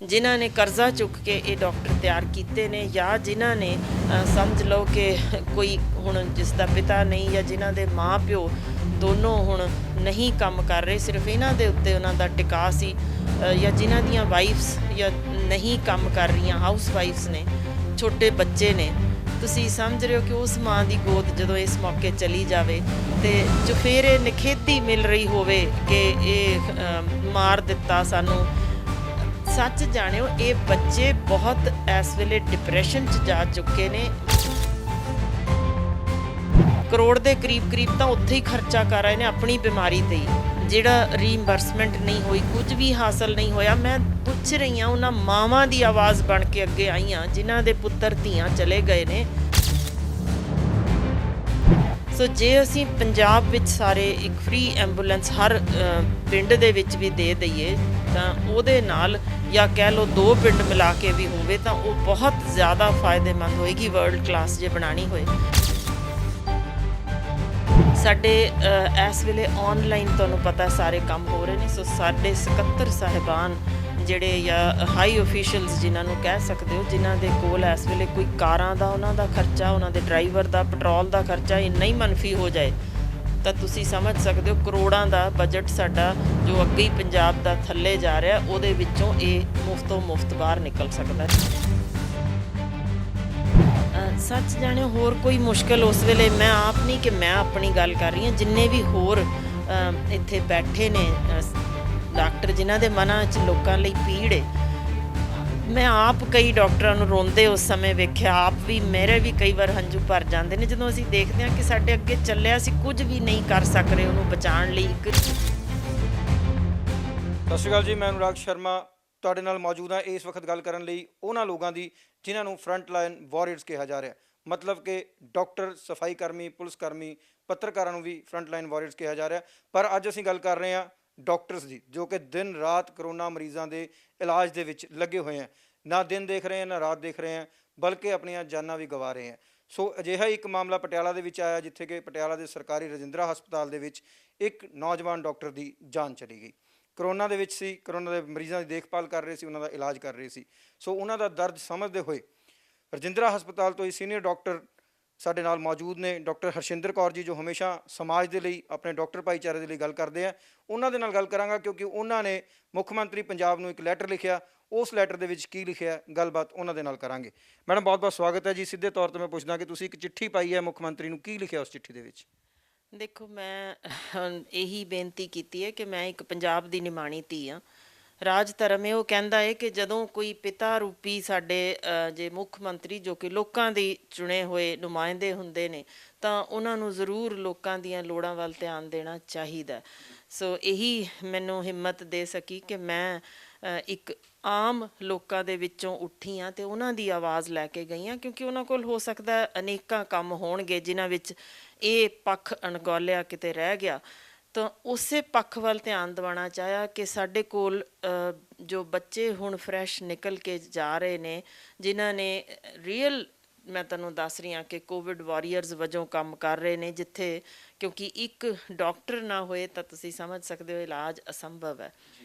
ਜਿਨ੍ਹਾਂ ਨੇ ਕਰਜ਼ਾ ਚੁੱਕ ਕੇ ਇਹ ਡਾਕਟਰ ਤਿਆਰ ਕੀਤੇ ਨੇ ਜਾਂ ਜਿਨ੍ਹਾਂ ਨੇ ਸਮਝ ਲਓ ਕਿ ਕੋਈ ਹੁਣ ਜਿਸ ਦਾ ਪਿਤਾ ਨਹੀਂ ਜਾਂ ਜਿਨ੍ਹਾਂ ਦੇ ਮਾਂ ਪਿਓ ਦੋਨੋਂ ਹੁਣ ਨਹੀਂ ਕੰਮ ਕਰ ਰਹੇ, ਸਿਰਫ ਇਹਨਾਂ ਦੇ ਉੱਤੇ ਉਹਨਾਂ ਦਾ ਟਿਕਾ ਸੀ, ਜਾਂ ਜਿਨ੍ਹਾਂ ਦੀਆਂ ਵਾਈਫਸ ਜਾਂ ਨਹੀਂ ਕੰਮ ਕਰ ਰਹੀਆਂ, ਹਾਊਸ ਵਾਈਫਸ ਨੇ, ਛੋਟੇ ਬੱਚੇ ਨੇ। ਤੁਸੀਂ ਸਮਝ ਰਹੇ ਹੋ ਕਿ ਉਸ ਮਾਂ ਦੀ ਗੋਦ ਜਦੋਂ ਇਸ ਮੌਕੇ ਚਲੀ ਜਾਵੇ ਤੇ ਜੋ ਫਿਰ ਇਹ ਨਿਖੇਧੀ ਮਿਲ ਰਹੀ ਹੋਵੇ ਕਿ ਇਹ ਮਾਰ ਦਿੱਤਾ ਸਾਨੂੰ। ਸੱਚ ਜਾਣਿਓ, ਇਹ ਬੱਚੇ ਬਹੁਤ ਇਸ ਵੇਲੇ ਡਿਪਰੈਸ਼ਨ 'ਚ ਜਾ ਚੁੱਕੇ ਨੇ। ਕਰੋੜ ਦੇ ਕਰੀਬ ਤਾਂ ਉੱਥੇ ਹੀ ਖਰਚਾ ਕਰ ਰਹੇ ਨੇ ਆਪਣੀ ਬਿਮਾਰੀ ਤੇ ਹੀ। ਜਿਹੜਾ ਰੀਇੰਬਰਸਮੈਂਟ ਨਹੀਂ ਹੋਈ, ਕੁਝ ਵੀ ਹਾਸਲ ਨਹੀਂ ਹੋਇਆ। ਮੈਂ ਪੁੱਛ ਰਹੀ ਹਾਂ, ਉਹਨਾਂ ਮਾਵਾਂ ਦੀ ਆਵਾਜ਼ ਬਣ ਕੇ ਅੱਗੇ ਆਈਆਂ ਜਿਨ੍ਹਾਂ ਦੇ ਪੁੱਤਰ ਧੀਆਂ ਚਲੇ ਗਏ ਨੇ। ਸੋ ਜੇ ਅਸੀਂ ਪੰਜਾਬ ਵਿੱਚ ਸਾਰੇ ਇੱਕ ਫ੍ਰੀ ਐਂਬੂਲੈਂਸ ਹਰ ਪਿੰਡ ਦੇ ਵਿੱਚ ਵੀ ਦੇ ਦਈਏ ਤਾਂ ਉਹਦੇ ਨਾਲ, ਜਾਂ ਕਹਿ ਲਓ 2 ਪਿੰਡ ਮਿਲਾ ਕੇ ਵੀ ਹੋਵੇ, ਤਾਂ ਉਹ ਬਹੁਤ ਜ਼ਿਆਦਾ ਫਾਇਦੇਮੰਦ ਹੋਏਗੀ ਵਰਲਡ ਕਲਾਸ ਜੇ ਬਣਾਉਣੀ ਹੋਏ। ਸਾਡੇ ਇਸ ਵੇਲੇ ਆਨਲਾਈਨ ਤੁਹਾਨੂੰ ਪਤਾ ਸਾਰੇ ਕੰਮ ਹੋ ਰਹੇ ਨੇ। ਸੋ ਸਾਡੇ ਸਕੱਤਰ ਸਾਹਿਬਾਨ ਜਿਹੜੇ ਜਾਂ ਹਾਈ ਅਫੀਸ਼ੀਅਲਸ ਜਿਨ੍ਹਾਂ ਨੂੰ ਕਹਿ ਸਕਦੇ ਹੋ, ਜਿਨ੍ਹਾਂ ਦੇ ਕੋਲ ਇਸ ਵੇਲੇ ਕੋਈ ਕਾਰਾਂ ਦਾ ਉਹਨਾਂ ਦਾ ਖਰਚਾ, ਉਹਨਾਂ ਦੇ ਡਰਾਈਵਰ ਦਾ, ਪੈਟਰੋਲ ਦਾ ਖਰਚਾ ਇੰਨਾ ਹੀ ਮੰਨਫੀ ਹੋ ਜਾਏ ਤਾਂ ਤੁਸੀਂ ਸਮਝ ਸਕਦੇ ਹੋ ਕਰੋੜਾਂ ਦਾ ਬਜਟ ਸਾਡਾ ਜੋ ਅੱਗੇ ਹੀ ਪੰਜਾਬ ਦਾ ਥੱਲੇ ਜਾ ਰਿਹਾ, ਉਹਦੇ ਵਿੱਚੋਂ ਇਹ ਮੁਫਤੋਂ ਮੁਫਤ ਬਾਹਰ ਨਿਕਲ ਸਕਦਾ ਹੈ। ਸੱਚ ਜਾਣਿਓ, ਹੋਰ ਕੋਈ ਮੁਸ਼ਕਿਲ ਉਸ ਵੇਲੇ ਮੈਂ ਆਪ ਨਹੀਂ ਕਿ ਮੈਂ ਆਪਣੀ ਗੱਲ ਕਰ ਰਹੀ ਹਾਂ, ਜਿੰਨੇ ਵੀ ਹੋਰ ਇੱਥੇ ਬੈਠੇ ਨੇ ਡਾਕਟਰ ਜਿਨ੍ਹਾਂ ਦੇ ਮਨਾਂ 'ਚ ਲੋਕਾਂ ਲਈ ਪੀੜ ਹੈ। ਮੈਂ ਆਪ ਕਈ ਡਾਕਟਰਾਂ ਨੂੰ ਰੋਂਦੇ ਉਸ ਸਮੇਂ ਵੇਖਿਆ, ਆਪ ਵੀ ਮੇਰੇ ਵੀ ਕਈ ਵਾਰ ਹੰਝੂ ਭਰ ਜਾਂਦੇ ਨੇ ਜਦੋਂ ਅਸੀਂ ਦੇਖਦੇ ਹਾਂ ਕਿ ਸਾਡੇ ਅੱਗੇ ਚੱਲਿਆ, ਅਸੀਂ ਕੁਝ ਵੀ ਨਹੀਂ ਕਰ ਸਕ ਰਹੇ ਉਹਨੂੰ ਬਚਾਉਣ ਲਈ। ਸਤਿ ਸ਼੍ਰੀ ਅਕਾਲ ਜੀ, ਮੈਂ ਅਨੁਰਾਗ ਸ਼ਰਮਾ ਤੁਹਾਡੇ ਨਾਲ ਮੌਜੂਦ ਹਾਂ ਇਸ ਵਕਤ ਗੱਲ ਕਰਨ ਲਈ ਉਹਨਾਂ ਲੋਕਾਂ ਦੀ ਜਿਨ੍ਹਾਂ ਨੂੰ ਫਰੰਟ ਲਾਈਨ ਵਾਰੀਅਰਸ ਕਿਹਾ ਜਾ ਰਿਹਾ। ਮਤਲਬ ਕਿ ਡਾਕਟਰ, ਸਫਾਈ ਕਰਮੀ, ਪੁਲਿਸ ਕਰਮੀ, ਪੱਤਰਕਾਰਾਂ ਨੂੰ ਵੀ ਫਰੰਟ ਲਾਈਨ ਵਾਰੀਅਰਸ ਕਿਹਾ ਜਾ ਰਿਹਾ। ਪਰ ਅੱਜ ਅਸੀਂ ਗੱਲ ਕਰ ਰਹੇ ਹਾਂ ਡਾਕਟਰਸ ਦੀ, ਜੋ ਕਿ ਦਿਨ ਰਾਤ ਕਰੋਨਾ ਮਰੀਜ਼ਾਂ ਦੇ ਇਲਾਜ ਦੇ ਵਿੱਚ ਲੱਗੇ ਹੋਏ ਹੈ। ਨਾ ਦਿਨ ਦੇਖ ਰਹੇ हैं ਨਾ ਰਾਤ ਦੇਖ ਰਹੇ हैं, ਬਲਕਿ ਆਪਣੀਆਂ ਜਾਨਾਂ ਵੀ ਗਵਾ ਰਹੇ हैं। ਸੋ ਅਜਿਹਾ ਇੱਕ ਮਾਮਲਾ ਪਟਿਆਲਾ ਦੇ ਵਿੱਚ ਆਇਆ, ਜਿੱਥੇ ਕਿ ਪਟਿਆਲਾ ਦੇ ਸਰਕਾਰੀ ਰਜਿੰਦਰਾ ਹਸਪਤਾਲ ਦੇ ਵਿੱਚ ਇੱਕ ਨੌਜਵਾਨ ਡਾਕਟਰ ਦੀ ਜਾਨ ਚਲੀ ਗਈ। ਕਰੋਨਾ ਦੇ ਵਿੱਚ ਸੀ, ਕਰੋਨਾ ਦੇ ਮਰੀਜ਼ਾਂ ਦੀ ਦੇਖਭਾਲ ਕਰ ਰਹੇ ਸੀ, ਉਹਨਾਂ ਦਾ ਇਲਾਜ ਕਰ ਰਹੇ ਸੀ। ਸੋ ਉਹਨਾਂ ਦਾ ਦਰਦ ਸਮਝਦੇ ਹੋਏ ਰਜਿੰਦਰਾ ਹਸਪਤਾਲ ਤੋਂ ਹੀ ਸੀਨੀਅਰ ਡਾਕਟਰ ਸਾਡੇ ਨਾਲ ਮੌਜੂਦ ਨੇ, ਡਾਕਟਰ ਹਰਸ਼ਿੰਦਰ ਕੌਰ ਜੀ, ਜੋ ਹਮੇਸ਼ਾ ਸਮਾਜ ਦੇ ਲਈ, ਆਪਣੇ ਡਾਕਟਰ ਭਾਈਚਾਰੇ ਦੇ ਲਈ ਗੱਲ ਕਰਦੇ ਆ। ਉਹਨਾਂ ਦੇ ਨਾਲ ਗੱਲ ਕਰਾਂਗਾ ਕਿਉਂਕਿ ਉਹਨਾਂ ਨੇ ਮੁੱਖ ਮੰਤਰੀ ਪੰਜਾਬ ਨੂੰ ਇੱਕ ਲੈਟਰ ਲਿਖਿਆ। ਉਸ ਲੈਟਰ ਦੇ ਵਿੱਚ ਕੀ ਲਿਖਿਆ, ਗੱਲਬਾਤ ਉਹਨਾਂ ਦੇ ਨਾਲ ਕਰਾਂਗੇ। ਮੈਡਮ, ਬਹੁਤ ਬਹੁਤ ਸਵਾਗਤ ਹੈ ਜੀ। ਸਿੱਧੇ ਤੌਰ 'ਤੇ ਮੈਂ ਪੁੱਛਦਾ ਕਿ ਤੁਸੀਂ ਇੱਕ ਚਿੱਠੀ ਪਾਈ ਹੈ ਮੁੱਖ ਮੰਤਰੀ ਨੂੰ, ਕੀ ਲਿਖਿਆ ਉਸ ਚਿੱਠੀ ਦੇ ਵਿੱਚ? ਦੇਖੋ, ਮੈਂ ਇਹੀ ਬੇਨਤੀ ਕੀਤੀ ਹੈ ਕਿ ਮੈਂ ਇੱਕ ਪੰਜਾਬ ਦੀ ਨਿਮਾਣੀ ਧੀ ਹਾਂ। ਰਾਜ ਧਰਮ ਇਹ ਉਹ ਕਹਿੰਦਾ ਹੈ ਕਿ ਜਦੋਂ ਕੋਈ ਪਿਤਾ ਰੂਪੀ ਸਾਡੇ ਜੇ ਮੁੱਖ ਮੰਤਰੀ, ਜੋ ਕਿ ਲੋਕਾਂ ਦੇ ਚੁਣੇ ਹੋਏ ਨੁਮਾਇੰਦੇ ਹੁੰਦੇ ਨੇ, ਤਾਂ ਉਹਨਾਂ ਨੂੰ ਜ਼ਰੂਰ ਲੋਕਾਂ ਦੀਆਂ ਲੋੜਾਂ ਵੱਲ ਧਿਆਨ ਦੇਣਾ ਚਾਹੀਦਾ। ਸੋ ਇਹੀ ਮੈਨੂੰ ਹਿੰਮਤ ਦੇ ਸਕੀ ਕਿ ਮੈਂ ਇੱਕ ਆਮ ਲੋਕਾਂ ਦੇ ਵਿੱਚੋਂ ਉੱਠੀ ਹਾਂ ਅਤੇ ਉਹਨਾਂ ਦੀ ਆਵਾਜ਼ ਲੈ ਕੇ ਗਈ ਹਾਂ, ਕਿਉਂਕਿ ਉਹਨਾਂ ਕੋਲ ਹੋ ਸਕਦਾ ਅਨੇਕਾਂ ਕੰਮ ਹੋਣਗੇ ਜਿਨ੍ਹਾਂ ਵਿੱਚ ਇਹ ਪੱਖ ਅਣਗੌਲਿਆ ਕਿਤੇ ਰਹਿ ਗਿਆ। ਤਾਂ ਉਸੇ ਪੱਖ ਵੱਲ ਧਿਆਨ ਦਿਵਾਉਣਾ ਚਾਹਿਆ ਕਿ ਸਾਡੇ ਕੋਲ ਜੋ ਬੱਚੇ ਹੁਣ ਫਰੈਸ਼ ਨਿਕਲ ਕੇ ਜਾ ਰਹੇ ਨੇ, ਜਿਨ੍ਹਾਂ ਨੇ ਰੀਅਲ, ਮੈਂ ਤੁਹਾਨੂੰ ਦੱਸ ਰਹੀ ਹਾਂ ਕਿ ਕੋਵਿਡ ਵਾਰੀਅਰਸ ਵਜੋਂ ਕੰਮ ਕਰ ਰਹੇ ਨੇ, ਜਿੱਥੇ ਕਿਉਂਕਿ ਇੱਕ ਡਾਕਟਰ ਨਾ ਹੋਏ ਤਾਂ ਤੁਸੀਂ ਸਮਝ ਸਕਦੇ ਹੋ ਇਲਾਜ ਅਸੰਭਵ ਹੈ।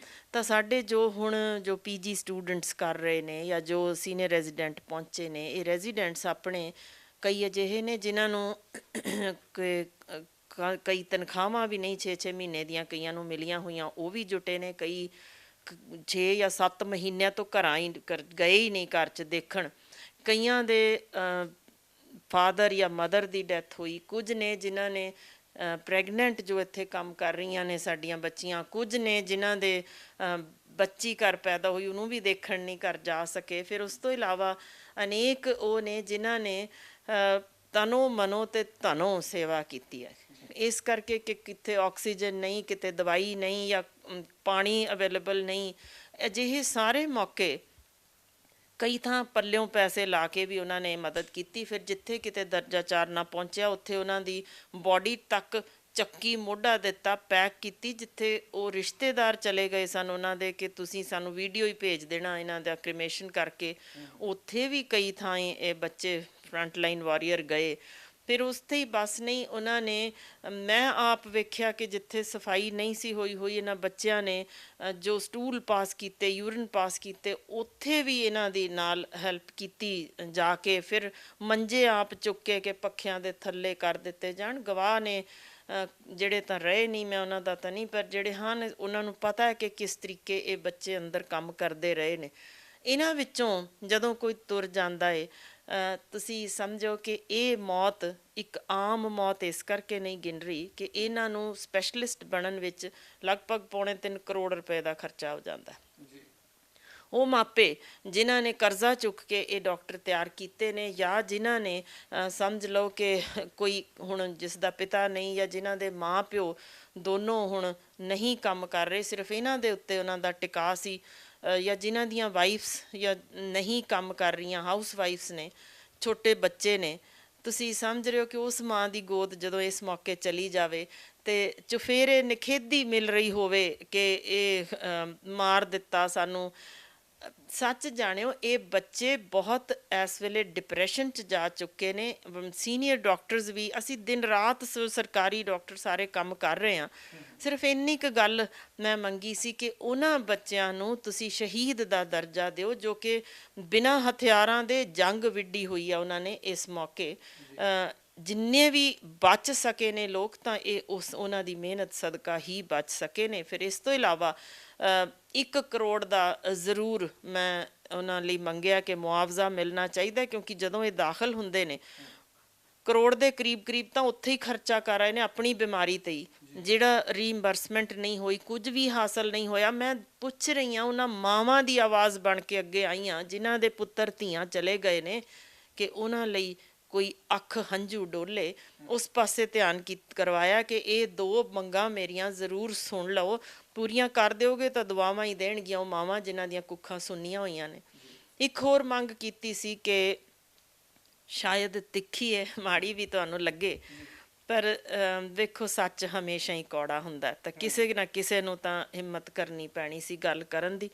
ਤਾਂ ਸਾਡੇ ਜੋ ਹੁਣ ਜੋ ਪੀਜੀ ਸਟੂਡੈਂਟਸ ਕਰ ਰਹੇ ਨੇ ਜਾਂ ਜੋ ਸੀਨੀਅਰ ਰੈਜ਼ੀਡੈਂਟ ਪਹੁੰਚੇ ਨੇ, ਇਹ ਰੈਜ਼ੀਡੈਂਟਸ ਆਪਣੇ ਕਈ ਅਜਿਹੇ ਨੇ ਜਿਨ੍ਹਾਂ ਨੂੰ ਕਈ ਤਨਖਾਹਾਂ ਵੀ ਨਹੀਂ 6-6 ਮਹੀਨੇ ਦੀਆਂ ਕਈਆਂ ਨੂੰ ਮਿਲੀਆਂ ਹੋਈਆਂ, ਉਹ ਵੀ ਜੁਟੇ ਨੇ। ਕਈ 6 ਜਾਂ 7 ਮਹੀਨਿਆਂ ਤੋਂ ਘਰਾਂ ਹੀ ਗਏ ਹੀ ਨਹੀਂ ਘਰ 'ਚ ਦੇਖਣ। ਕਈਆਂ ਦੇ ਫਾਦਰ ਜਾਂ ਮਦਰ ਦੀ ਡੈਥ ਹੋਈ। ਕੁਝ ਨੇ ਜਿਨ੍ਹਾਂ ਨੇ ਪ੍ਰੈਗਨੈਂਟ ਜੋ ਇੱਥੇ ਕੰਮ ਕਰ ਰਹੀਆਂ ਨੇ ਸਾਡੀਆਂ ਬੱਚੀਆਂ। ਕੁਝ ਨੇ ਜਿਨ੍ਹਾਂ ਦੇ ਬੱਚੀ ਘਰ ਪੈਦਾ ਹੋਈ, ਉਹਨੂੰ ਵੀ ਦੇਖਣ ਨਹੀਂ ਘਰ ਜਾ ਸਕੇ। ਫਿਰ ਉਸ ਤੋਂ ਇਲਾਵਾ ਅਨੇਕ ਉਹ ਨੇ ਜਿਨ੍ਹਾਂ ਨੇ ਤਨੋ ਮਨੋ ਅਤੇ ਧਨੋਂ ਸੇਵਾ ਕੀਤੀ ਹੈ। ਇਸ ਕਰਕੇ ਕਿ ਕਿਤੇ ਆਕਸੀਜਨ ਨਹੀਂ, ਕਿਤੇ ਦਵਾਈ ਨਹੀਂ, ਜਾਂ ਪਾਣੀ ਅਵੇਲੇਬਲ ਨਹੀਂ, ਅਜਿਹੇ ਸਾਰੇ ਮੌਕੇ ਕਈ ਥਾਂ ਪੱਲਿਓਂ ਪੈਸੇ ਲਾ ਕੇ ਵੀ ਉਹਨਾਂ ਨੇ ਮਦਦ ਕੀਤੀ। ਫਿਰ ਜਿੱਥੇ ਕਿਤੇ ਦਰਜਾ 4 ਨਾ ਪਹੁੰਚਿਆ, ਉੱਥੇ ਉਹਨਾਂ ਦੀ ਬੋਡੀ ਤੱਕ ਚੱਕੀ, ਮੋਢਾ ਦਿੱਤਾ, ਪੈਕ ਕੀਤੀ। ਜਿੱਥੇ ਉਹ ਰਿਸ਼ਤੇਦਾਰ ਚਲੇ ਗਏ ਸਨ ਉਹਨਾਂ ਦੇ ਕਿ ਤੁਸੀਂ ਸਾਨੂੰ ਵੀਡੀਓ ਹੀ ਭੇਜ ਦੇਣਾ ਇਹਨਾਂ ਦਾ ਕ੍ਰਿਮੇਸ਼ਨ ਕਰਕੇ, ਉੱਥੇ ਵੀ ਕਈ ਥਾਂ ਇਹ ਬੱਚੇ ਫਰੰਟ ਲਾਈਨ ਵਾਰੀਅਰ ਗਏ। ਫਿਰ ਉਸ ਤੇ ਹੀ ਬਸ ਨਹੀਂ, ਉਹਨਾਂ ਨੇ ਮੈਂ ਆਪ ਵੇਖਿਆ ਕਿ ਜਿੱਥੇ ਸਫਾਈ ਨਹੀਂ ਸੀ ਹੋਈ ਇਹਨਾਂ ਬੱਚਿਆਂ ਨੇ ਜੋ ਸਟੂਲ ਪਾਸ ਕੀਤੇ, ਯੂਰਿਨ ਪਾਸ ਕੀਤੇ, ਉੱਥੇ ਵੀ ਇਹਨਾਂ ਦੀ ਨਾਲ ਹੈਲਪ ਕੀਤੀ ਜਾ ਕੇ। ਫਿਰ ਮੰਜੇ ਆਪ ਚੁੱਕੇ ਕੇ ਪੱਖਿਆਂ ਦੇ ਥੱਲੇ ਕਰ ਦਿੱਤੇ ਜਾਣ। ਗਵਾਹ ਨੇ ਜਿਹੜੇ ਤਾਂ ਰਹੇ ਨਹੀਂ, ਮੈਂ ਉਹਨਾਂ ਦਾ ਤਾਂ ਨਹੀਂ, ਪਰ ਜਿਹੜੇ ਹਨ ਉਹਨਾਂ ਨੂੰ ਪਤਾ ਹੈ ਕਿ ਕਿਸ ਤਰੀਕੇ ਇਹ ਬੱਚੇ ਅੰਦਰ ਕੰਮ ਕਰਦੇ ਰਹੇ ਨੇ। ਇਹਨਾਂ ਵਿੱਚੋਂ ਜਦੋਂ ਕੋਈ ਤੁਰ ਜਾਂਦਾ ਏ, ਤੁਸੀਂ ਸਮਝੋ ਕਿ ਇਹ ਮੌਤ ਇੱਕ ਆਮ ਮੌਤ ਇਸ ਕਰਕੇ ਨਹੀਂ ਗਿਣ ਰਹੀ ਕਿ ਇਹਨਾਂ ਨੂੰ ਸਪੈਸ਼ਲਿਸਟ ਬਣਨ ਵਿੱਚ ਲਗਭਗ ਪੌਣੇ 3 ਕਰੋੜ ਰੁਪਏ ਦਾ ਖਰਚਾ ਹੋ ਜਾਂਦਾ। ਉਹ ਮਾਪੇ ਜਿਨ੍ਹਾਂ ਨੇ ਕਰਜ਼ਾ ਚੁੱਕ ਕੇ ਇਹ ਡਾਕਟਰ ਤਿਆਰ ਕੀਤੇ ਨੇ, ਜਾਂ ਜਿਨ੍ਹਾਂ ਨੇ ਸਮਝ ਲਓ ਕਿ ਕੋਈ ਹੁਣ ਜਿਸ ਦਾ ਪਿਤਾ ਨਹੀਂ, ਜਾਂ ਜਿਨ੍ਹਾਂ ਦੇ ਮਾਂ ਪਿਓ ਦੋਨੋਂ ਹੁਣ ਨਹੀਂ ਕੰਮ ਕਰ ਰਹੇ, ਸਿਰਫ ਇਹਨਾਂ ਦੇ ਉੱਤੇ ਉਹਨਾਂ ਦਾ ਟਿਕਾ ਸੀ, ਜਾਂ ਜਿਨ੍ਹਾਂ ਦੀਆਂ ਵਾਈਫਸ ਜਾਂ ਨਹੀਂ ਕੰਮ ਕਰ ਰਹੀਆਂ, ਹਾਊਸ ਵਾਈਫਸ ਨੇ, ਛੋਟੇ ਬੱਚੇ ਨੇ, ਤੁਸੀਂ ਸਮਝ ਰਹੇ ਹੋ ਕਿ ਉਸ ਮਾਂ ਦੀ ਗੋਦ ਜਦੋਂ ਇਸ ਮੌਕੇ ਚਲੀ ਜਾਵੇ ਤੇ ਚੁਫੇਰੇ ਨਿਖੇਧੀ ਮਿਲ ਰਹੀ ਹੋਵੇ ਕਿ ਇਹ ਮਾਰ ਦਿੱਤਾ ਸਾਨੂੰ। ਸੱਚ ਜਾਣਿਓ, ਇਹ ਬੱਚੇ ਬਹੁਤ ਇਸ ਵੇਲੇ ਡਿਪਰੈਸ਼ਨ 'ਚ ਜਾ ਚੁੱਕੇ ਨੇ। ਸੀਨੀਅਰ ਡਾਕਟਰਸ ਵੀ, ਅਸੀਂ ਦਿਨ ਰਾਤ ਸਰਕਾਰੀ ਡਾਕਟਰ ਸਾਰੇ ਕੰਮ ਕਰ ਰਹੇ ਹਾਂ। ਸਿਰਫ ਇੰਨੀ ਕੁ ਗੱਲ ਮੈਂ ਮੰਗੀ ਸੀ ਕਿ ਉਹਨਾਂ ਬੱਚਿਆਂ ਨੂੰ ਤੁਸੀਂ ਸ਼ਹੀਦ ਦਾ ਦਰਜਾ ਦਿਓ ਜੋ ਕਿ ਬਿਨਾਂ ਹਥਿਆਰਾਂ ਦੇ ਜੰਗ ਵਿੱਢੀ ਹੋਈ ਆ ਉਹਨਾਂ ਨੇ ਇਸ ਮੌਕੇ। ਜਿੰਨੇ ਵੀ ਬਚ ਸਕੇ ਨੇ ਲੋਕ, ਤਾਂ ਇਹ ਉਹਨਾਂ ਦੀ ਮਿਹਨਤ ਸਦਕਾ ਹੀ ਬਚ ਸਕੇ ਨੇ। ਫਿਰ ਇਸ ਤੋਂ ਇਲਾਵਾ 1 ਕਰੋੜ ਦਾ ਜ਼ਰੂਰ ਮੈਂ ਉਹਨਾਂ ਲਈ ਮੰਗਿਆ ਕਿ ਮੁਆਵਜ਼ਾ ਮਿਲਣਾ ਚਾਹੀਦਾ, ਕਿਉਂਕਿ ਜਦੋਂ ਇਹ ਦਾਖਲ ਹੁੰਦੇ ਨੇ ਕਰੋੜ ਦੇ ਕਰੀਬ ਤਾਂ ਉੱਥੇ ਹੀ ਖਰਚਾ ਕਰ ਰਹੇ ਨੇ ਆਪਣੀ ਬਿਮਾਰੀ 'ਤੇ ਹੀ, ਜਿਹੜਾ ਰੀਇੰਬਰਸਮੈਂਟ ਨਹੀਂ ਹੋਈ, ਕੁਝ ਵੀ ਹਾਸਲ ਨਹੀਂ ਹੋਇਆ। ਮੈਂ ਪੁੱਛ ਰਹੀ ਹਾਂ, ਉਹਨਾਂ ਮਾਵਾਂ ਦੀ ਆਵਾਜ਼ ਬਣ ਕੇ ਅੱਗੇ ਆਈ ਹਾਂ ਜਿਨ੍ਹਾਂ ਦੇ ਪੁੱਤਰ ਧੀਆਂ ਚਲੇ ਗਏ ਨੇ, ਕਿ ਉਹਨਾਂ ਲਈ ਕੋਈ ਅੱਖ ਹੰਝੂ ਡੋਲੇ। ਉਸ ਪਾਸੇ ਧਿਆਨ ਕਰਵਾਇਆ ਕਿ ਇਹ 2 ਮੰਗਾਂ ਮੇਰੀਆਂ ਜ਼ਰੂਰ ਸੁਣ ਲਓ, ਪੂਰੀਆਂ ਕਰ ਦਿਓਗੇ ਤਾਂ ਦੁਆਵਾਂ ਹੀ ਦੇਣਗੀਆਂ ਉਹ ਮਾਵਾਂ ਜਿਨ੍ਹਾਂ ਦੀਆਂ ਕੁੱਖਾਂ ਸੁੰਨੀਆਂ ਹੋਈਆਂ ਨੇ। ਇੱਕ ਹੋਰ ਮੰਗ ਕੀਤੀ ਸੀ ਕਿ ਸ਼ਾਇਦ ਤਿੱਖੀ ਹੈ, ਮਾੜੀ ਵੀ ਤੁਹਾਨੂੰ ਲੱਗੇ, ਪਰ ਵੇਖੋ ਸੱਚ ਹਮੇਸ਼ਾ ਹੀ ਕੌੜਾ ਹੁੰਦਾ, ਤਾਂ ਕਿਸੇ ਨਾ ਕਿਸੇ ਨੂੰ ਤਾਂ ਹਿੰਮਤ ਕਰਨੀ ਪੈਣੀ ਸੀ ਗੱਲ ਕਰਨ ਦੀ।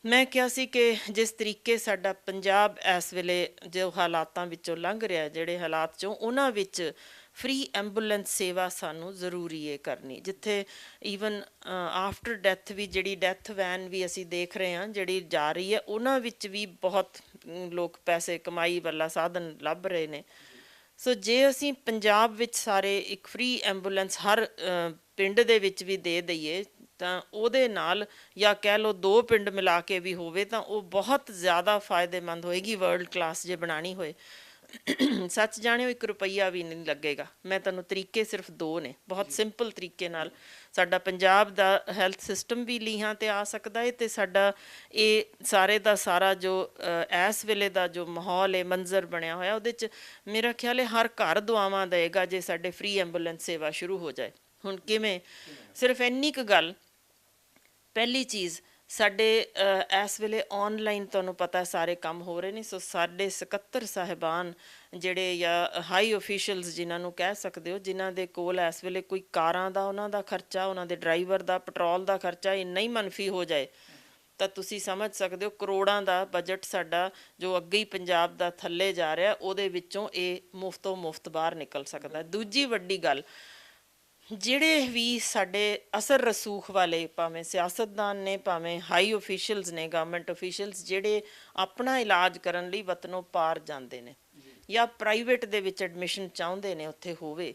ਮੈਂ ਕਿਹਾ ਸੀ ਕਿ ਜਿਸ ਤਰੀਕੇ ਸਾਡਾ ਪੰਜਾਬ ਇਸ ਵੇਲੇ ਜੋ ਹਾਲਾਤਾਂ ਵਿੱਚੋਂ ਲੰਘ ਰਿਹਾ, ਜਿਹੜੇ ਹਾਲਾਤ 'ਚੋਂ, ਉਹਨਾਂ ਵਿੱਚ ਫ੍ਰੀ ਐਂਬੂਲੈਂਸ ਸੇਵਾ ਸਾਨੂੰ ਜ਼ਰੂਰੀ ਹੈ ਕਰਨੀ। ਜਿੱਥੇ ਈਵਨ ਆਫਟਰ ਡੈਥ ਵੀ ਜਿਹੜੀ ਡੈਥ ਵੈਨ ਵੀ ਅਸੀਂ ਦੇਖ ਰਹੇ ਹਾਂ ਜਿਹੜੀ ਜਾ ਰਹੀ ਹੈ, ਉਹਨਾਂ ਵਿੱਚ ਵੀ ਬਹੁਤ ਲੋਕ ਪੈਸੇ ਕਮਾਈ ਵਾਲਾ ਸਾਧਨ ਲੱਭ ਰਹੇ ਨੇ। ਸੋ ਜੇ ਅਸੀਂ ਪੰਜਾਬ ਵਿੱਚ ਸਾਰੇ ਇੱਕ ਫ੍ਰੀ ਐਂਬੂਲੈਂਸ ਹਰ ਪਿੰਡ ਦੇ ਵਿੱਚ ਵੀ ਦੇ ਦਈਏ, ਤਾਂ ਉਹਦੇ ਨਾਲ, ਜਾਂ ਕਹਿ ਲਓ 2 ਪਿੰਡ ਮਿਲਾ ਕੇ ਵੀ ਹੋਵੇ, ਤਾਂ ਉਹ ਬਹੁਤ ਜ਼ਿਆਦਾ ਫਾਇਦੇਮੰਦ ਹੋਏਗੀ ਵਰਲਡ ਕਲਾਸ ਜੇ ਬਣਾਉਣੀ ਹੋਏ। ਸੱਚ ਜਾਣਿਓ, 1 ਰੁਪਈਆ ਵੀ ਨਹੀਂ ਲੱਗੇਗਾ। ਮੈਂ ਤੁਹਾਨੂੰ ਤਰੀਕੇ ਸਿਰਫ 2 ਨੇ, ਬਹੁਤ ਸਿੰਪਲ ਤਰੀਕੇ ਨਾਲ ਸਾਡਾ ਪੰਜਾਬ ਦਾ ਹੈਲਥ ਸਿਸਟਮ ਵੀ ਲੀਹਾਂ 'ਤੇ ਆ ਸਕਦਾ ਹੈ, ਅਤੇ ਸਾਡਾ ਇਹ ਸਾਰੇ ਦਾ ਸਾਰਾ ਜੋ ਇਸ ਵੇਲੇ ਦਾ ਜੋ ਮਾਹੌਲ ਹੈ, ਮੰਜ਼ਰ ਬਣਿਆ ਹੋਇਆ, ਉਹਦੇ 'ਚ ਮੇਰਾ ਖਿਆਲ ਹੈ ਹਰ ਘਰ ਦੁਆਵਾਂ ਦੇਵੇਗਾ ਜੇ ਸਾਡੇ ਫ੍ਰੀ ਐਂਬੂਲੈਂਸ ਸੇਵਾ ਸ਼ੁਰੂ ਹੋ ਜਾਏ। ਹੁਣ ਕਿਵੇਂ? ਸਿਰਫ ਇੰਨੀ ਕੁ ਗੱਲ, ਪਹਿਲੀ ਚੀਜ਼, ਸਾਡੇ ਇਸ ਵੇਲੇ ਆਨਲਾਈਨ ਤੁਹਾਨੂੰ ਪਤਾ ਸਾਰੇ ਕੰਮ ਹੋ ਰਹੇ ਨੇ। ਸੋ ਸਾਡੇ ਸਕੱਤਰ ਸਾਹਿਬਾਨ ਜਿਹੜੇ, ਜਾਂ ਹਾਈ ਓਫੀਸ਼ੀਅਲਸ ਜਿਨ੍ਹਾਂ ਨੂੰ ਕਹਿ ਸਕਦੇ ਹੋ, ਜਿਨ੍ਹਾਂ ਦੇ ਕੋਲ ਇਸ ਵੇਲੇ ਕੋਈ ਕਾਰਾਂ ਦਾ ਉਹਨਾਂ ਦਾ ਖਰਚਾ, ਉਹਨਾਂ ਦੇ ਡਰਾਈਵਰ ਦਾ, ਪੈਟਰੋਲ ਦਾ ਖਰਚਾ ਇੰਨਾ ਹੀ ਮਨਫੀ ਹੋ ਜਾਏ, ਤਾਂ ਤੁਸੀਂ ਸਮਝ ਸਕਦੇ ਹੋ ਕਰੋੜਾਂ ਦਾ ਬਜਟ ਸਾਡਾ ਜੋ ਅੱਗੇ ਹੀ ਪੰਜਾਬ ਦਾ ਥੱਲੇ ਜਾ ਰਿਹਾ, ਉਹਦੇ ਵਿੱਚੋਂ ਇਹ ਮੁਫਤੋਂ ਮੁਫਤ ਬਾਹਰ ਨਿਕਲ ਸਕਦਾ। ਦੂਜੀ ਵੱਡੀ ਗੱਲ, ਜਿਹੜੇ ਵੀ ਸਾਡੇ ਅਸਰ ਰਸੂਖ ਵਾਲੇ, ਭਾਵੇਂ ਸਿਆਸਤਦਾਨ ਨੇ, ਭਾਵੇਂ ਹਾਈ ਓਫੀਸ਼ੀਅਲਸ ਨੇ, ਗਵਰਨਮੈਂਟ ਓਫੀਸ਼ੀਅਲਸ, ਜਿਹੜੇ ਆਪਣਾ ਇਲਾਜ ਕਰਨ ਲਈ ਵਤਨੋਂ ਪਾਰ ਜਾਂਦੇ ਨੇ ਜਾਂ ਪ੍ਰਾਈਵੇਟ ਦੇ ਵਿੱਚ ਐਡਮਿਸ਼ਨ ਚਾਹੁੰਦੇ ਨੇ ਉੱਥੇ ਹੋਵੇ,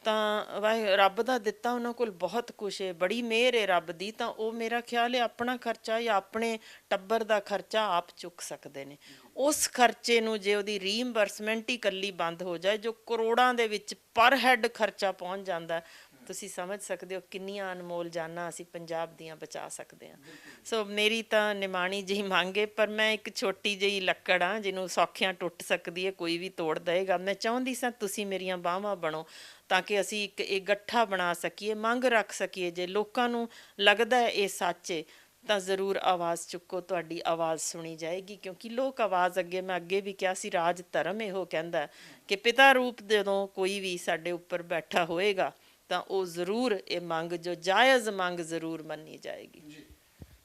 ਤਾਂ ਰੱਬ ਦਾ ਦਿੱਤਾ ਉਹਨਾਂ ਕੋਲ ਬਹੁਤ ਕੁਛ ਹੈ, ਬੜੀ ਮਿਹਰ ਹੈ ਰੱਬ ਦੀ, ਤਾਂ ਉਹ ਮੇਰਾ ਖਿਆਲ ਹੈ ਆਪਣਾ ਖਰਚਾ ਜਾਂ ਆਪਣੇ ਟੱਬਰ ਦਾ ਖਰਚਾ ਆਪ ਚੁੱਕ ਸਕਦੇ ਨੇ। ਉਸ ਖਰਚੇ ਨੂੰ ਜੇ ਉਹਦੀ ਰੀਇੰਬਰਸਮੈਂਟ ਹੀ ਇਕੱਲੀ ਬੰਦ ਹੋ ਜਾਏ, ਜੋ ਕਰੋੜਾਂ ਦੇ ਵਿੱਚ ਪਰ ਹੈਡ ਖਰਚਾ ਪਹੁੰਚ ਜਾਂਦਾ, ਤੁਸੀਂ ਸਮਝ ਸਕਦੇ ਹੋ ਕਿੰਨੀਆਂ ਅਨਮੋਲ ਜਾਨਾਂ ਅਸੀਂ ਪੰਜਾਬ ਦੀਆਂ ਬਚਾ ਸਕਦੇ ਹਾਂ। ਸੋ ਮੇਰੀ ਤਾਂ ਨਿਮਾਣੀ ਜਿਹੀ ਮੰਗ ਹੈ, ਪਰ ਮੈਂ ਇੱਕ ਛੋਟੀ ਜਿਹੀ ਲੱਕੜ ਹਾਂ ਜਿਹਨੂੰ ਸੌਖਿਆਂ ਟੁੱਟ ਸਕਦੀ ਹੈ, ਕੋਈ ਵੀ ਤੋੜ ਦੇਵੇਗਾ। ਮੈਂ ਚਾਹੁੰਦੀ ਸਾਂ ਤੁਸੀਂ ਮੇਰੀਆਂ ਬਾਹਾਂ ਬਣੋ, ਤਾਂ ਕਿ ਅਸੀਂ ਇੱਕ ਇਹ ਗੱਠਾ ਬਣਾ ਸਕੀਏ, ਮੰਗ ਰੱਖ ਸਕੀਏ। ਜੇ ਲੋਕਾਂ ਨੂੰ ਲੱਗਦਾ ਹੈ ਇਹ ਸੱਚ ਹੈ, ਤਾਂ ਜ਼ਰੂਰ ਆਵਾਜ਼ ਚੁੱਕੋ, ਤੁਹਾਡੀ ਆਵਾਜ਼ ਸੁਣੀ ਜਾਏਗੀ। ਕਿਉਂਕਿ ਲੋਕ ਆਵਾਜ਼, ਅੱਗੇ ਮੈਂ ਅੱਗੇ ਵੀ ਕਿਹਾ ਸੀ, ਰਾਜ ਧਰਮ ਇਹੋ ਕਹਿੰਦਾ ਕਿ ਪਿਤਾ ਰੂਪ ਜਦੋਂ ਕੋਈ ਵੀ ਸਾਡੇ ਉੱਪਰ ਬੈਠਾ ਹੋਏਗਾ, ਤਾਂ ਉਹ ਜ਼ਰੂਰ ਇਹ ਮੰਗ, ਜੋ ਜਾਇਜ਼ ਮੰਗ, ਜ਼ਰੂਰ ਮੰਨੀ ਜਾਏਗੀ।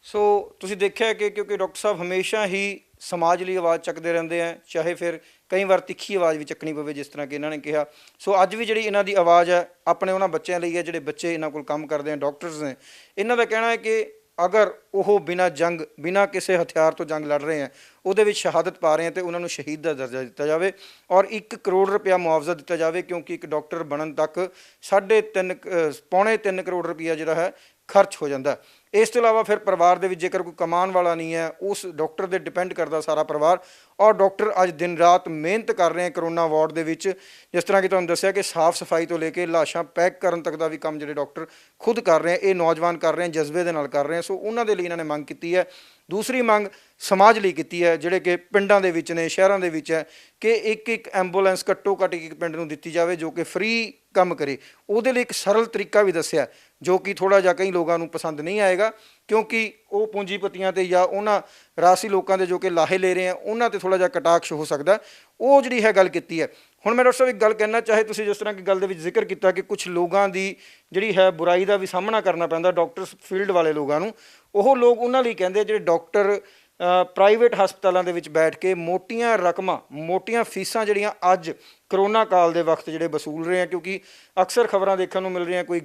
ਸੋ ਤੁਸੀਂ ਦੇਖਿਆ ਕਿ ਕਿਉਂਕਿ ਡਾਕਟਰ ਸਾਹਿਬ ਹਮੇਸ਼ਾ ਹੀ ਸਮਾਜ ਲਈ ਆਵਾਜ਼ ਚੱਕਦੇ ਰਹਿੰਦੇ ਆ, ਚਾਹੇ ਫਿਰ ਕਈ ਵਾਰ ਤਿੱਖੀ ਆਵਾਜ਼ ਵੀ ਚੱਕਣੀ ਪਵੇ, ਜਿਸ ਤਰ੍ਹਾਂ ਕਿ ਇਹਨਾਂ ਨੇ ਕਿਹਾ। ਸੋ ਅੱਜ ਵੀ ਜਿਹੜੀ ਇਹਨਾਂ ਦੀ ਆਵਾਜ਼ ਹੈ ਆਪਣੇ ਉਹਨਾਂ ਬੱਚਿਆਂ ਲਈ ਹੈ ਜਿਹੜੇ ਬੱਚੇ ਇਹਨਾਂ ਕੋਲ ਕੰਮ ਕਰਦੇ ਆ, ਡਾਕਟਰਸ ਨੇ। ਇਹਨਾਂ ਦਾ ਕਹਿਣਾ ਹੈ ਕਿ ਅਗਰ ਉਹ ਬਿਨਾਂ ਕਿਸੇ ਹਥਿਆਰ ਤੋਂ ਜੰਗ ਲੜ ਰਹੇ ਆ, ਉਹਦੇ ਵਿੱਚ ਸ਼ਹਾਦਤ ਪਾ ਰਹੇ ਆ, ਤੇ ਉਹਨਾਂ ਨੂੰ ਸ਼ਹੀਦ ਦਾ ਦਰਜਾ ਦਿੱਤਾ ਜਾਵੇ ਔਰ 1 ਕਰੋੜ ਰੁਪਇਆ ਮੁਆਵਜ਼ਾ ਦਿੱਤਾ ਜਾਵੇ, ਕਿਉਂਕਿ ਇੱਕ ਡਾਕਟਰ ਬਣਨ ਤੱਕ 3.5 ਕਰੋੜ ਰੁਪਇਆ ਜਿਹੜਾ ਹੈ ਖਰਚ ਹੋ ਜਾਂਦਾ। ਇਸ ਤੋਂ ਇਲਾਵਾ ਫਿਰ ਪਰਿਵਾਰ ਦੇ ਵਿੱਚ ਜੇਕਰ ਕੋਈ ਕਮਾਉਣ ਵਾਲਾ ਨਹੀਂ ਹੈ, ਉਸ ਡਾਕਟਰ 'ਤੇ ਡਿਪੈਂਡ ਕਰਦਾ ਸਾਰਾ ਪਰਿਵਾਰ। ਔਰ ਡਾਕਟਰ ਅੱਜ ਦਿਨ ਰਾਤ ਮਿਹਨਤ ਕਰ ਰਹੇ ਆ ਕਰੋਨਾ ਵਾਰਡ ਦੇ ਵਿੱਚ। ਜਿਸ ਤਰ੍ਹਾਂ ਕਿ ਤੁਹਾਨੂੰ ਦੱਸਿਆ ਕਿ ਸਾਫ਼ ਸਫਾਈ ਤੋਂ ਲੈ ਕੇ ਲਾਸ਼ਾਂ ਪੈਕ ਕਰਨ ਤੱਕ ਦਾ ਵੀ ਕੰਮ ਜਿਹੜੇ ਡਾਕਟਰ ਖੁਦ ਕਰ ਰਹੇ ਆ, ਇਹ ਨੌਜਵਾਨ ਕਰ ਰਹੇ ਆ, ਜਜ਼ਬੇ ਦੇ ਨਾਲ ਕਰ ਰਹੇ ਆ। ਸੋ ਉਹਨਾਂ ਦੇ ਲਈ ਇਹਨਾਂ ਨੇ ਮੰਗ ਕੀਤੀ ਹੈ। ਦੂਸਰੀ ਮੰਗ ਸਮਾਜ ਲਈ ਕੀਤੀ ਹੈ, ਜਿਹੜੇ ਕਿ ਪਿੰਡਾਂ ਦੇ ਵਿੱਚ ਨੇ, ਸ਼ਹਿਰਾਂ ਦੇ ਵਿੱਚ ਹੈ, ਕਿ ਇੱਕ ਐਂਬੂਲੈਂਸ ਘੱਟੋ ਘੱਟ ਇੱਕ ਪਿੰਡ ਨੂੰ ਦਿੱਤੀ ਜਾਵੇ ਜੋ ਕਿ ਫ੍ਰੀ ਕੰਮ ਕਰੇ। ਉਹਦੇ ਲਈ ਇੱਕ ਸਰਲ ਤਰੀਕਾ ਵੀ ਦੱਸਿਆ, ਜੋ ਕਿ ਥੋੜ੍ਹਾ ਜਿਹਾ ਕਈ ਲੋਕਾਂ ਨੂੰ ਪਸੰਦ ਨਹੀਂ ਆਏਗਾ, ਕਿਉਂਕਿ ਉਹ ਪੂੰਜੀਪਤੀਆਂ 'ਤੇ ਜਾਂ ਉਹਨਾਂ ਰਾਸੀ ਲੋਕਾਂ ਦੇ ਜੋ ਕਿ ਲਾਹੇ ਲੈ ਰਹੇ ਆ, ਉਹਨਾਂ 'ਤੇ ਥੋੜ੍ਹਾ ਜਿਹਾ ਕਟਾਕਸ਼ ਹੋ ਸਕਦਾ। ਉਹ ਜਿਹੜੀ ਹੈ ਗੱਲ ਕੀਤੀ ਹੈ। ਹੁਣ ਮੈਂ ਡਾਕਟਰ ਸਾਹਿਬ ਇੱਕ ਗੱਲ ਕਹਿਣਾ ਚਾਹੇ, ਤੁਸੀਂ ਜਿਸ ਤਰ੍ਹਾਂ ਕਿ ਗੱਲ ਦੇ ਵਿੱਚ ਜ਼ਿਕਰ ਕੀਤਾ ਕਿ ਕੁਝ ਲੋਕਾਂ ਦੀ ਜਿਹੜੀ ਹੈ ਬੁਰਾਈ ਦਾ ਵੀ ਸਾਹਮਣਾ ਕਰਨਾ ਪੈਂਦਾ ਡਾਕਟਰਸ ਫੀਲਡ ਵਾਲੇ ਲੋਕਾਂ ਨੂੰ। ਉਹ ਲੋਕ ਉਹਨਾਂ ਲਈ ਕਹਿੰਦੇ ਜਿਹੜੇ ਡਾਕਟਰ ਪ੍ਰਾਈਵੇਟ ਹਸਪਤਾਲਾਂ ਦੇ ਵਿੱਚ ਬੈਠ ਕੇ ਮੋਟੀਆਂ ਰਕਮਾਂ, ਮੋਟੀਆਂ ਫੀਸਾਂ ਜਿਹੜੀਆਂ ਅੱਜ ਕਰੋਨਾ ਕਾਲ ਦੇ ਵਕਤ ਜਿਹੜੇ ਵਸੂਲ ਰਹੇ ਆ, ਕਿਉਂਕਿ ਅਕਸਰ ਖਬਰਾਂ ਦੇਖਣ ਨੂੰ ਮਿਲ ਰਹੀਆਂ, ਕੋਈ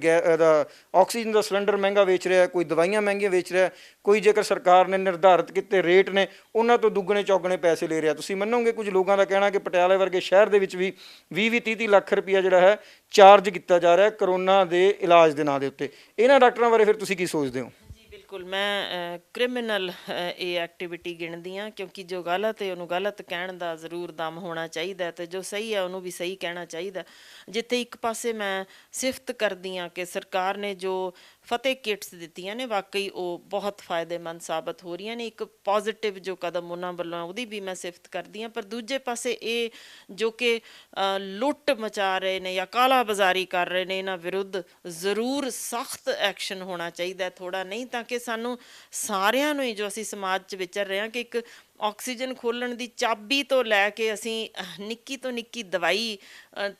ਆਕਸੀਜਨ ਦਾ ਸਿਲੰਡਰ ਮਹਿੰਗਾ ਵੇਚ ਰਿਹਾ, ਕੋਈ ਦਵਾਈਆਂ ਮਹਿੰਗੀਆਂ ਵੇਚ ਰਿਹਾ, ਕੋਈ ਜੇਕਰ ਸਰਕਾਰ ਨੇ ਨਿਰਧਾਰਿਤ ਕੀਤੇ ਰੇਟ ਨੇ ਉਹਨਾਂ ਤੋਂ ਦੁੱਗਣੇ ਚੌਗਣੇ ਪੈਸੇ ਲੈ ਰਿਹਾ। ਤੁਸੀਂ ਮੰਨੋਗੇ ਕੁਝ ਲੋਕਾਂ ਦਾ ਕਹਿਣਾ ਕਿ ਪਟਿਆਲੇ ਵਰਗੇ ਸ਼ਹਿਰ ਦੇ ਵਿੱਚ ਵੀ 20-30 ਲੱਖ ਰੁਪਈਆ ਜਿਹੜਾ ਹੈ ਚਾਰਜ ਕੀਤਾ ਜਾ ਰਿਹਾ ਕਰੋਨਾ ਦੇ ਇਲਾਜ ਦੇ ਨਾਂ ਦੇ ਉੱਤੇ। ਇਹਨਾਂ ਡਾਕਟਰਾਂ ਬਾਰੇ ਫਿਰ ਤੁਸੀਂ ਕੀ ਸੋਚਦੇ ਹੋ? ਬਿਲਕੁਲ, ਮੈਂ ਕ੍ਰਿਮੀਨਲ ਇਹ ਐਕਟੀਵਿਟੀ ਗਿਣਦੀ ਹਾਂ, ਕਿਉਂਕਿ ਜੋ ਗਲਤ ਹੈ ਉਹਨੂੰ ਗਲਤ ਕਹਿਣ ਦਾ ਜ਼ਰੂਰ ਦਮ ਹੋਣਾ ਚਾਹੀਦਾ, ਅਤੇ ਜੋ ਸਹੀ ਹੈ ਉਹਨੂੰ ਵੀ ਸਹੀ ਕਹਿਣਾ ਚਾਹੀਦਾ। ਜਿੱਥੇ ਇੱਕ ਪਾਸੇ ਮੈਂ ਸਿਫਤ ਕਰਦੀ ਹਾਂ ਕਿ ਸਰਕਾਰ ਨੇ ਜੋ ਫਤਿਹ ਕਿਟਸ ਦਿੱਤੀਆਂ ਨੇ, ਵਾਕਈ ਉਹ ਬਹੁਤ ਫਾਇਦੇਮੰਦ ਸਾਬਤ ਹੋ ਰਹੀਆਂ ਨੇ। ਇੱਕ ਪੋਜ਼ੀਟਿਵ ਜੋ ਕਦਮ ਉਹਨਾਂ ਵੱਲੋਂ ਉਹਦੀ ਵੀ ਮੈਂ ਸਿਫਤ ਕਰਦੀ ਹਾਂ। ਪਰ ਦੂਜੇ ਪਾਸੇ ਇਹ ਜੋ ਕਿ ਲੁੱਟ ਮਚਾ ਰਹੇ ਨੇ ਜਾਂ ਕਾਲਾ ਬਾਜ਼ਾਰੀ ਕਰ ਰਹੇ ਨੇ, ਇਹਨਾਂ ਵਿਰੁੱਧ ਜ਼ਰੂਰ ਸਖਤ ਐਕਸ਼ਨ ਹੋਣਾ ਚਾਹੀਦਾ, ਥੋੜ੍ਹਾ ਨਹੀਂ, ਤਾਂ ਕਿ ਸਾਨੂੰ ਸਾਰਿਆਂ ਨੂੰ ਹੀ, ਜੋ ਅਸੀਂ ਸਮਾਜ 'ਚ ਵਿਚਰ ਰਹੇ ਹਾਂ, ਕਿ ਇੱਕ ਆਕਸੀਜਨ ਖੋਲ੍ਹਣ ਦੀ ਚਾਬੀ ਤੋਂ ਲੈ ਕੇ ਅਸੀਂ ਨਿੱਕੀ ਤੋਂ ਨਿੱਕੀ ਦਵਾਈ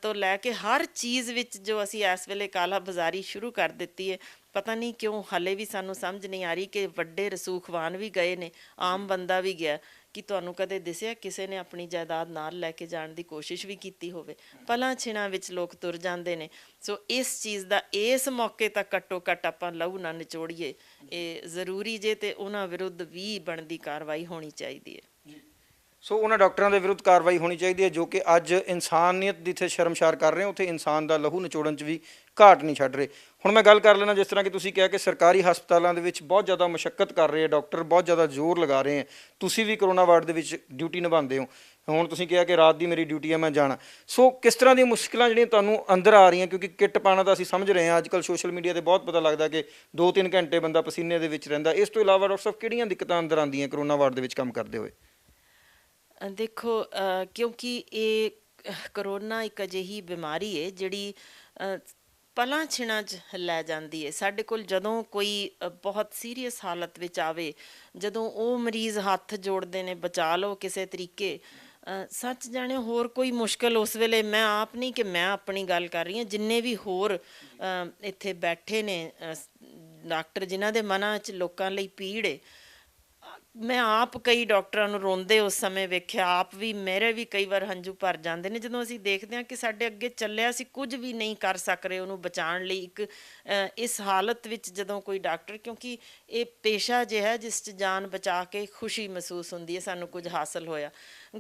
ਤੋਂ ਲੈ ਕੇ ਹਰ ਚੀਜ਼ ਵਿੱਚ ਜੋ ਅਸੀਂ ਇਸ ਵੇਲੇ ਕਾਲਾ ਬਾਜ਼ਾਰੀ ਸ਼ੁਰੂ ਕਰ ਦਿੱਤੀ ਹੈ। ਪਤਾ ਨਹੀਂ ਕਿਉਂ ਹਾਲੇ ਵੀ ਸਾਨੂੰ ਸਮਝ ਨਹੀਂ ਆ ਰਹੀ ਕਿ ਵੱਡੇ ਰਸੂਖਵਾਨ ਵੀ ਗਏ ਨੇ, ਆਮ ਬੰਦਾ ਵੀ ਗਿਆ। ਕਿ ਤੁਹਾਨੂੰ ਕਦੇ ਦਿਸਿਆ ਕਿਸੇ ਨੇ ਆਪਣੀ ਜਾਇਦਾਦ ਨਾਲ ਲੈ ਕੇ ਜਾਣ ਦੀ ਕੋਸ਼ਿਸ਼ ਵੀ ਕੀਤੀ ਹੋਵੇ? ਪਲਾਂ ਛਿਣਾਂ ਵਿੱਚ ਲੋਕ ਤੁਰ ਜਾਂਦੇ ਨੇ। ਸੋ ਇਸ ਚੀਜ਼ ਦਾ ਇਸ ਮੌਕੇ ਤੱਕ ਘੱਟੋ ਘੱਟ ਆਪਾਂ ਲਹੂ ਨਾ ਨਿਚੋੜੀਏ, ਇਹ ਜ਼ਰੂਰੀ ਜੇ, ਤੇ ਉਹਨਾਂ ਵਿਰੁੱਧ ਵੀ ਬਣਦੀ ਕਾਰਵਾਈ ਹੋਣੀ ਚਾਹੀਦੀ ਹੈ। ਸੋ ਉਹਨਾਂ ਡਾਕਟਰਾਂ ਦੇ ਵਿਰੁੱਧ ਕਾਰਵਾਈ ਹੋਣੀ ਚਾਹੀਦੀ ਹੈ ਜੋ ਕਿ ਅੱਜ ਇਨਸਾਨੀਅਤ ਦੀ ਇੱਥੇ ਸ਼ਰਮਸ਼ਾਰ ਕਰ ਰਹੇ, ਉੱਥੇ ਇਨਸਾਨ ਦਾ ਲਹੂ ਨਿਚੋੜਨ 'ਚ ਵੀ ਘਾਟ ਨਹੀਂ ਛੱਡ ਰਹੇ। ਹੁਣ ਮੈਂ ਗੱਲ ਕਰ ਲੈਣਾ, ਜਿਸ ਤਰ੍ਹਾਂ ਕਿ ਤੁਸੀਂ ਕਿਹਾ ਕਿ ਸਰਕਾਰੀ ਹਸਪਤਾਲਾਂ ਦੇ ਵਿੱਚ ਬਹੁਤ ਜ਼ਿਆਦਾ ਮੁਸ਼ੱਕਤ ਕਰ ਰਹੇ ਆ ਡਾਕਟਰ, ਬਹੁਤ ਜ਼ਿਆਦਾ ਜ਼ੋਰ ਲਗਾ ਰਹੇ ਆ। ਤੁਸੀਂ ਵੀ ਕਰੋਨਾ ਵਾਰਡ ਦੇ ਵਿੱਚ ਡਿਊਟੀ ਨਿਭਾਉਂਦੇ ਹੋ। ਹੁਣ ਤੁਸੀਂ ਕਿਹਾ ਕਿ ਰਾਤ ਦੀ ਮੇਰੀ ਡਿਊਟੀ ਹੈ, ਮੈਂ ਜਾਣਾ। ਸੋ ਕਿਸ ਤਰ੍ਹਾਂ ਦੀਆਂ ਮੁਸ਼ਕਿਲਾਂ ਜਿਹੜੀਆਂ ਤੁਹਾਨੂੰ ਅੰਦਰ ਆ ਰਹੀਆਂ, ਕਿਉਂਕਿ ਕਿੱਟ ਪਾਉਣਾ ਤਾਂ ਅਸੀਂ ਸਮਝ ਰਹੇ ਹਾਂ, ਅੱਜ ਕੱਲ੍ਹ ਸੋਸ਼ਲ ਮੀਡੀਆ 'ਤੇ ਬਹੁਤ ਪਤਾ ਲੱਗਦਾ ਕਿ 2-3 ਘੰਟੇ ਬੰਦਾ ਪਸੀਨੇ ਦੇ ਵਿੱਚ ਰਹਿੰਦਾ। ਇਸ ਤੋਂ ਇਲਾਵਾ ਡਾਕਟਰ ਸਾਹਿਬ ਕਿਹੜੀਆਂ ਦਿੱਕਤਾਂ ਅੰਦਰ ਆਉਂਦੀਆਂ ਕਰੋਨਾ ਵਾਰਡ ਦੇ ਵਿੱਚ ਕੰਮ ਕਰਦੇ ਹੋਏ? ਦੇਖੋ, ਕਿਉਂਕਿ ਇਹ ਕਰੋਨਾ ਇੱਕ ਅਜਿਹੀ ਬਿਮਾਰੀ ਹੈ ਜਿਹੜੀ ਪਲਾਂ ਛਿਣਾਂ 'ਚ ਲੈ ਜਾਂਦੀ ਹੈ। ਸਾਡੇ ਕੋਲ ਜਦੋਂ ਕੋਈ ਬਹੁਤ ਸੀਰੀਅਸ ਹਾਲਤ ਵਿੱਚ ਆਵੇ, ਜਦੋਂ ਉਹ ਮਰੀਜ਼ ਹੱਥ ਜੋੜਦੇ ਨੇ ਬਚਾ ਲਓ ਕਿਸੇ ਤਰੀਕੇ, ਸੱਚ ਜਾਣੇ ਹੋਰ ਕੋਈ ਮੁਸ਼ਕਿਲ ਉਸ ਵੇਲੇ, ਮੈਂ ਆਪ ਨਹੀਂ ਕਿ ਮੈਂ ਆਪਣੀ ਗੱਲ ਕਰ ਰਹੀ ਹਾਂ, ਜਿੰਨੇ ਵੀ ਹੋਰ ਇੱਥੇ ਬੈਠੇ ਨੇ ਡਾਕਟਰ ਜਿਨ੍ਹਾਂ ਦੇ ਮਨਾਂ 'ਚ ਲੋਕਾਂ ਲਈ ਪੀੜ ਹੈ, ਮੈਂ ਆਪ ਕਈ ਡਾਕਟਰਾਂ ਨੂੰ ਰੋਂਦੇ ਉਸ ਸਮੇਂ ਵੇਖਿਆ। ਆਪ ਵੀ, ਮੇਰੇ ਵੀ ਕਈ ਵਾਰ ਹੰਝੂ ਭਰ ਜਾਂਦੇ ਨੇ ਜਦੋਂ ਅਸੀਂ ਦੇਖਦੇ ਹਾਂ ਕਿ ਸਾਡੇ ਅੱਗੇ ਚੱਲਿਆ, ਅਸੀਂ ਕੁਝ ਵੀ ਨਹੀਂ ਕਰ ਸਕ ਰਹੇ ਉਹਨੂੰ ਬਚਾਉਣ ਲਈ। ਇੱਕ ਇਸ ਹਾਲਤ ਵਿੱਚ ਜਦੋਂ ਕੋਈ ਡਾਕਟਰ, ਕਿਉਂਕਿ ਇਹ ਪੇਸ਼ਾ ਜਿਹਾ ਜਿਸ 'ਚ ਜਾਨ ਬਚਾ ਕੇ ਖੁਸ਼ੀ ਮਹਿਸੂਸ ਹੁੰਦੀ ਹੈ, ਸਾਨੂੰ ਕੁਝ ਹਾਸਲ ਹੋਇਆ।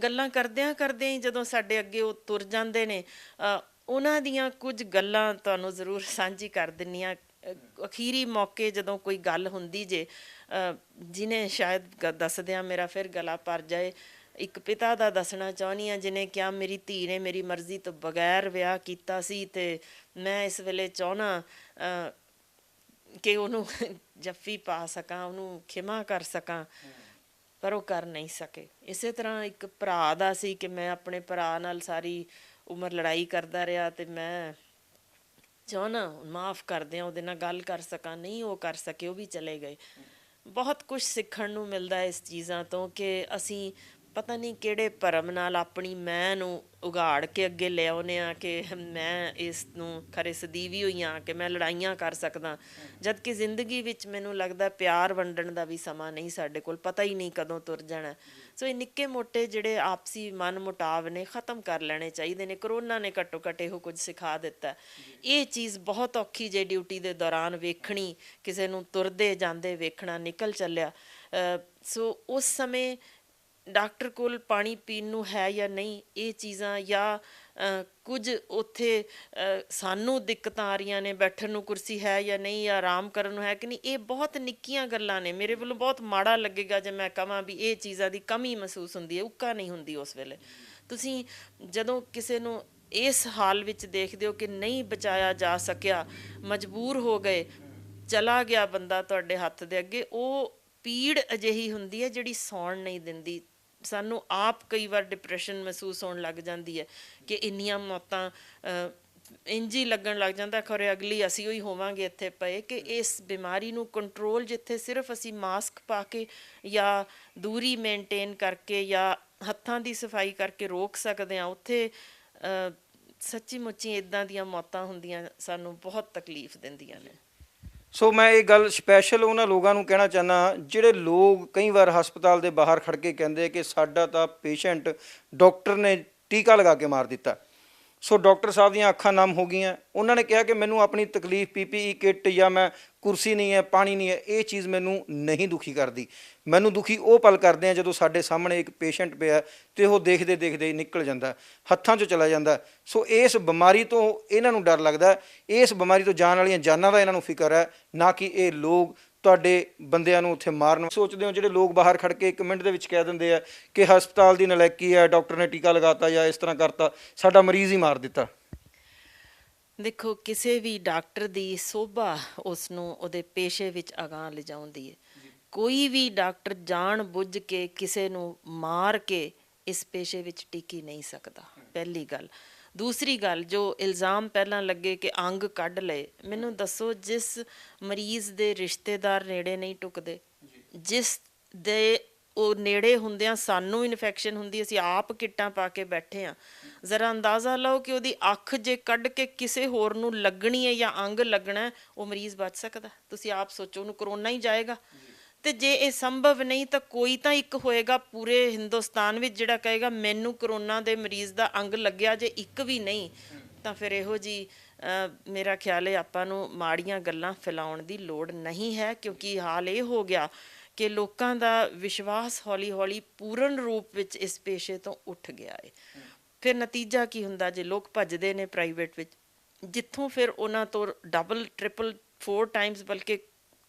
ਗੱਲਾਂ ਕਰਦਿਆਂ ਕਰਦਿਆਂ ਹੀ ਜਦੋਂ ਸਾਡੇ ਅੱਗੇ ਉਹ ਤੁਰ ਜਾਂਦੇ ਨੇ, ਉਹਨਾਂ ਦੀਆਂ ਕੁਝ ਗੱਲਾਂ ਤੁਹਾਨੂੰ ਜ਼ਰੂਰ ਸਾਂਝੀ ਕਰ ਦਿੰਦੀ ਹਾਂ। ਅਖੀਰੀ ਮੌਕੇ ਜਦੋਂ ਕੋਈ ਗੱਲ ਹੁੰਦੀ ਜੇ, ਜਿਹਨੇ ਸ਼ਾਇਦ ਦੱਸਦਿਆਂ ਮੇਰਾ ਫਿਰ ਗਲਾ ਭਰ ਜਾਏ। ਇੱਕ ਪਿਤਾ ਦਾ ਦੱਸਣਾ ਚਾਹੁੰਦੀ ਹਾਂ, ਜਿਹਨੇ ਕਿਹਾ ਮੇਰੀ ਧੀ ਨੇ ਮੇਰੀ ਮਰਜ਼ੀ ਤੋਂ ਬਗੈਰ ਵਿਆਹ ਕੀਤਾ ਸੀ, ਅਤੇ ਮੈਂ ਇਸ ਵੇਲੇ ਚਾਹੁੰਦਾ ਕਿ ਉਹਨੂੰ ਜੱਫੀ ਪਾ ਸਕਾਂ, ਉਹਨੂੰ ਖਿਮਾ ਕਰ ਸਕਾਂ, ਪਰ ਉਹ ਕਰ ਨਹੀਂ ਸਕੇ। ਇਸੇ ਤਰ੍ਹਾਂ ਇੱਕ ਭਰਾ ਦਾ ਸੀ ਕਿ ਮੈਂ ਆਪਣੇ ਭਰਾ ਨਾਲ ਸਾਰੀ ਉਮਰ ਲੜਾਈ ਕਰਦਾ ਰਿਹਾ, ਅਤੇ ਮੈਂ ਚਾਹੁੰਦਾ ਮਾਫ਼ ਕਰਦਿਆਂ ਉਹਦੇ ਨਾਲ ਗੱਲ ਕਰ ਸਕਾਂ, ਨਹੀਂ ਉਹ ਕਰ ਸਕੇ, ਉਹ ਵੀ ਚਲੇ ਗਏ। ਬਹੁਤ ਕੁਝ ਸਿੱਖਣ ਨੂੰ ਮਿਲਦਾ ਇਸ ਚੀਜ਼ਾਂ ਤੋਂ ਕਿ ਅਸੀਂ ਪਤਾ ਨਹੀਂ ਕਿਹੜੇ ਭਰਮ ਨਾਲ ਆਪਣੀ ਮੈਂ ਨੂੰ ਉਗਾੜ ਕੇ ਅੱਗੇ ਲੈ ਆਉਂਦੇ ਆ ਕਿ ਮੈਂ ਇਸ ਨੂੰ ਖਰੇ ਸਦੀਵੀ ਹੋਈ ਹਾਂ ਕਿ ਮੈਂ ਲੜਾਈਆਂ ਕਰ ਸਕਦਾ, ਜਦ ਕਿ ਜ਼ਿੰਦਗੀ ਵਿੱਚ ਮੈਨੂੰ ਲੱਗਦਾ ਪਿਆਰ ਵੰਡਣ ਦਾ ਵੀ ਸਮਾਂ ਨਹੀਂ ਸਾਡੇ ਕੋਲ, ਪਤਾ ਹੀ ਨਹੀਂ ਕਦੋਂ ਤੁਰ ਜਾਣਾ। ਸੋ ਇਹ ਨਿੱਕੇ ਮੋਟੇ ਜਿਹੜੇ ਆਪਸੀ ਮਨ ਮੁਟਾਵ ਨੇ ਖ਼ਤਮ ਕਰ ਲੈਣੇ ਚਾਹੀਦੇ ਨੇ। ਕਰੋਨਾ ਨੇ ਘੱਟੋ ਘੱਟ ਇਹੋ ਕੁਝ ਸਿਖਾ ਦਿੱਤਾ। ਇਹ ਚੀਜ਼ ਬਹੁਤ ਔਖੀ ਜੇ ਡਿਊਟੀ ਦੇ ਦੌਰਾਨ ਵੇਖਣੀ, ਕਿਸੇ ਨੂੰ ਤੁਰਦੇ ਜਾਂਦੇ ਵੇਖਣਾ, ਨਿਕਲ ਚੱਲਿਆ। ਸੋ ਉਸ ਸਮੇਂ ਡਾਕਟਰ ਕੋਲ ਪਾਣੀ ਪੀਣ ਨੂੰ ਹੈ ਜਾਂ ਨਹੀਂ, ਇਹ ਚੀਜ਼ਾਂ ਜਾਂ ਕੁਝ ਉੱਥੇ ਸਾਨੂੰ ਦਿੱਕਤਾਂ ਆ ਰਹੀਆਂ ਨੇ, ਬੈਠਣ ਨੂੰ ਕੁਰਸੀ ਹੈ ਜਾਂ ਨਹੀਂ, ਜਾਂ ਆਰਾਮ ਕਰਨ ਨੂੰ ਹੈ ਕਿ ਨਹੀਂ, ਇਹ ਬਹੁਤ ਨਿੱਕੀਆਂ ਗੱਲਾਂ ਨੇ। ਮੇਰੇ ਵੱਲੋਂ ਬਹੁਤ ਮਾੜਾ ਲੱਗੇਗਾ ਜੇ ਮੈਂ ਕਹਾਂ ਵੀ ਇਹ ਚੀਜ਼ਾਂ ਦੀ ਕਮੀ ਮਹਿਸੂਸ ਹੁੰਦੀ ਹੈ, ਉੱਕਾ ਨਹੀਂ ਹੁੰਦੀ ਉਸ ਵੇਲੇ। ਤੁਸੀਂ ਜਦੋਂ ਕਿਸੇ ਨੂੰ ਇਸ ਹਾਲ ਵਿੱਚ ਦੇਖਦੇ ਹੋ ਕਿ ਨਹੀਂ ਬਚਾਇਆ ਜਾ ਸਕਿਆ, ਮਜਬੂਰ ਹੋ ਗਏ, ਚਲਾ ਗਿਆ ਬੰਦਾ ਤੁਹਾਡੇ ਹੱਥ ਦੇ ਅੱਗੇ, ਉਹ ਪੀੜ ਅਜਿਹੀ ਹੁੰਦੀ ਹੈ ਜਿਹੜੀ ਸੌਣ ਨਹੀਂ ਦਿੰਦੀ। ਸਾਨੂੰ ਆਪ ਕਈ ਵਾਰ ਡਿਪਰੈਸ਼ਨ ਮਹਿਸੂਸ ਹੋਣ ਲੱਗ ਜਾਂਦੀ ਹੈ ਕਿ ਇੰਨੀਆਂ ਮੌਤਾਂ ਇੰਝ ਹੀ ਲੱਗਣ ਲੱਗ ਜਾਂਦਾ ਖਰੇ ਅਗਲੀ ਅਸੀਂ ਹੋਈ ਹੋਵਾਂਗੇ ਇੱਥੇ ਪਏ। ਕਿ ਇਸ ਬਿਮਾਰੀ ਨੂੰ ਕੰਟਰੋਲ ਜਿੱਥੇ ਸਿਰਫ ਅਸੀਂ ਮਾਸਕ ਪਾ ਕੇ ਜਾਂ ਦੂਰੀ ਮੇਨਟੇਨ ਕਰਕੇ ਜਾਂ ਹੱਥਾਂ ਦੀ ਸਫਾਈ ਕਰਕੇ ਰੋਕ ਸਕਦੇ ਹਾਂ, ਉੱਥੇ ਸੱਚੀ ਮੁੱਚੀ ਇੱਦਾਂ ਦੀਆਂ ਮੌਤਾਂ ਹੁੰਦੀਆਂ ਸਾਨੂੰ ਬਹੁਤ ਤਕਲੀਫ ਦਿੰਦੀਆਂ ਨੇ। ਸੋ ਮੈਂ ਇਹ ਗੱਲ ਸਪੈਸ਼ਲ ਉਹਨਾਂ ਲੋਕਾਂ ਨੂੰ ਕਹਿਣਾ ਚਾਹੁੰਦਾ ਜਿਹੜੇ ਲੋਕ ਕਈ ਵਾਰ ਹਸਪਤਾਲ ਦੇ ਬਾਹਰ ਖੜ੍ਹ ਕੇ ਕਹਿੰਦੇ ਕਿ ਸਾਡਾ ਤਾਂ ਪੇਸ਼ੈਂਟ ਡਾਕਟਰ ਨੇ ਟੀਕਾ ਲਗਾ ਕੇ ਮਾਰ ਦਿੱਤਾ। ਸੋ ਡਾਕਟਰ ਸਾਹਿਬ ਦੀਆਂ ਅੱਖਾਂ ਨਮ ਹੋ ਗਈਆਂ। ਉਹਨਾਂ ਨੇ ਕਿਹਾ ਕਿ ਮੈਨੂੰ ਆਪਣੀ ਤਕਲੀਫ PPE ਕਿੱਟ ਜਾਂ ਮੈਂ ਕੁਰਸੀ ਨਹੀਂ ਹੈ, ਪਾਣੀ ਨਹੀਂ ਹੈ, ਇਹ ਚੀਜ਼ ਮੈਨੂੰ ਨਹੀਂ ਦੁਖੀ ਕਰਦੀ। ਮੈਨੂੰ ਦੁਖੀ ਉਹ ਪਲ ਕਰਦੇ ਆ ਜਦੋਂ ਸਾਡੇ ਸਾਹਮਣੇ ਇੱਕ ਪੇਸ਼ੈਂਟ ਪਿਆ ਅਤੇ ਉਹ ਦੇਖਦੇ ਦੇਖਦੇ ਨਿਕਲ ਜਾਂਦਾ, ਹੱਥਾਂ 'ਚੋਂ ਚਲਾ ਜਾਂਦਾ। ਸੋ ਇਸ ਬਿਮਾਰੀ ਤੋਂ ਇਹਨਾਂ ਨੂੰ ਡਰ ਲੱਗਦਾ, ਇਸ ਬਿਮਾਰੀ ਤੋਂ ਜਾਣ ਵਾਲੀਆਂ ਜਾਨਾਂ ਦਾ ਇਹਨਾਂ ਨੂੰ ਫਿਕਰ ਹੈ, ਨਾ ਕਿ ਇਹ ਲੋਕ ਤੁਹਾਡੇ ਬੰਦਿਆਂ ਨੂੰ ਉੱਥੇ ਮਾਰਨ। ਸੋਚਦੇ ਹੋ ਜਿਹੜੇ ਲੋਕ ਬਾਹਰ ਖੜ੍ਹ ਕੇ 1 ਮਿੰਟ ਦੇ ਵਿੱਚ ਕਹਿ ਦਿੰਦੇ ਆ ਕਿ ਹਸਪਤਾਲ ਦੀ ਨਲਾਇਕੀ ਹੈ, ਡਾਕਟਰ ਨੇ ਟੀਕਾ ਲਗਾਤਾ ਜਾਂ ਇਸ ਤਰ੍ਹਾਂ ਕਰਤਾ, ਸਾਡਾ ਮਰੀਜ਼ ਹੀ ਮਾਰ ਦਿੱਤਾ। ਦੇਖੋ, ਕਿਸੇ ਵੀ ਡਾਕਟਰ ਦੀ ਸੋਭਾ ਉਸ ਨੂੰ ਉਹਦੇ ਪੇਸ਼ੇ ਵਿੱਚ ਅਗਾਂਹ ਲਿਜਾਉਂਦੀ ਹੈ। ਕੋਈ ਵੀ ਡਾਕਟਰ ਜਾਣ ਬੁੱਝ ਕੇ ਕਿਸੇ ਨੂੰ ਮਾਰ ਕੇ ਇਸ ਪੇਸ਼ੇ ਵਿੱਚ ਟਿਕੀ ਨਹੀਂ ਸਕਦਾ, ਪਹਿਲੀ ਗੱਲ। ਦੂਸਰੀ ਗੱਲ, ਜੋ ਇਲਜ਼ਾਮ ਪਹਿਲਾਂ ਲੱਗੇ ਕਿ ਅੰਗ ਕੱਢ ਲਏ, ਮੈਨੂੰ ਦੱਸੋ ਜਿਸ ਮਰੀਜ਼ ਦੇ ਰਿਸ਼ਤੇਦਾਰ ਨੇੜੇ ਨਹੀਂ ਟੁਕਦੇ, ਜਿਸ ਦੇ ਉਹ ਨੇੜੇ ਹੁੰਦਿਆਂ ਸਾਨੂੰ ਇਨਫੈਕਸ਼ਨ ਹੁੰਦੀ, ਅਸੀਂ ਆਪ ਕਿੱਟਾਂ ਪਾ ਕੇ ਬੈਠੇ ਹਾਂ, ਜ਼ਰਾ ਅੰਦਾਜ਼ਾ ਲਓ ਕਿ ਉਹਦੀ ਅੱਖ ਜੇ ਕੱਢ ਕੇ ਕਿਸੇ ਹੋਰ ਨੂੰ ਲੱਗਣੀ ਹੈ ਜਾਂ ਅੰਗ ਲੱਗਣਾ, ਉਹ ਮਰੀਜ਼ ਬਚ ਸਕਦਾ? ਤੁਸੀਂ ਆਪ ਸੋਚੋ, ਉਹਨੂੰ ਕਰੋਨਾ ਹੀ ਜਾਏਗਾ। ਤੇ ਜੇ ਇਹ ਸੰਭਵ ਨਹੀਂ ਤਾਂ ਕੋਈ ਤਾਂ ਇੱਕ ਹੋਏਗਾ ਪੂਰੇ ਹਿੰਦੁਸਤਾਨ ਵਿੱਚ ਜਿਹੜਾ ਕਹੇਗਾ ਮੈਨੂੰ ਕਰੋਨਾ ਦੇ ਮਰੀਜ਼ ਦਾ ਅੰਗ ਲੱਗਿਆ। ਜੇ ਇੱਕ ਵੀ ਨਹੀਂ ਤਾਂ ਫਿਰ ਇਹੋ ਜੀ ਮੇਰਾ ਖਿਆਲ ਹੈ ਆਪਾਂ ਨੂੰ ਮਾੜੀਆਂ ਗੱਲਾਂ ਫੈਲਾਉਣ ਦੀ ਲੋੜ ਨਹੀਂ ਹੈ, ਕਿਉਂਕਿ ਹਾਲ ਇਹ ਹੋ ਗਿਆ ਕਿ ਲੋਕਾਂ ਦਾ ਵਿਸ਼ਵਾਸ ਹੌਲੀ ਹੌਲੀ ਪੂਰਨ ਰੂਪ ਵਿੱਚ ਇਸ ਪੇਸ਼ੇ ਤੋਂ ਉੱਠ ਗਿਆ ਹੈ। ਫਿਰ ਨਤੀਜਾ ਕੀ ਹੁੰਦਾ? ਜੇ ਲੋਕ ਭੱਜਦੇ ਨੇ ਪ੍ਰਾਈਵੇਟ ਵਿੱਚ, ਜਿੱਥੋਂ ਫਿਰ ਉਹਨਾਂ ਤੋਂ ਡਬਲ ਟ੍ਰਿਪਲ 4 ਟਾਈਮਸ ਬਲਕਿ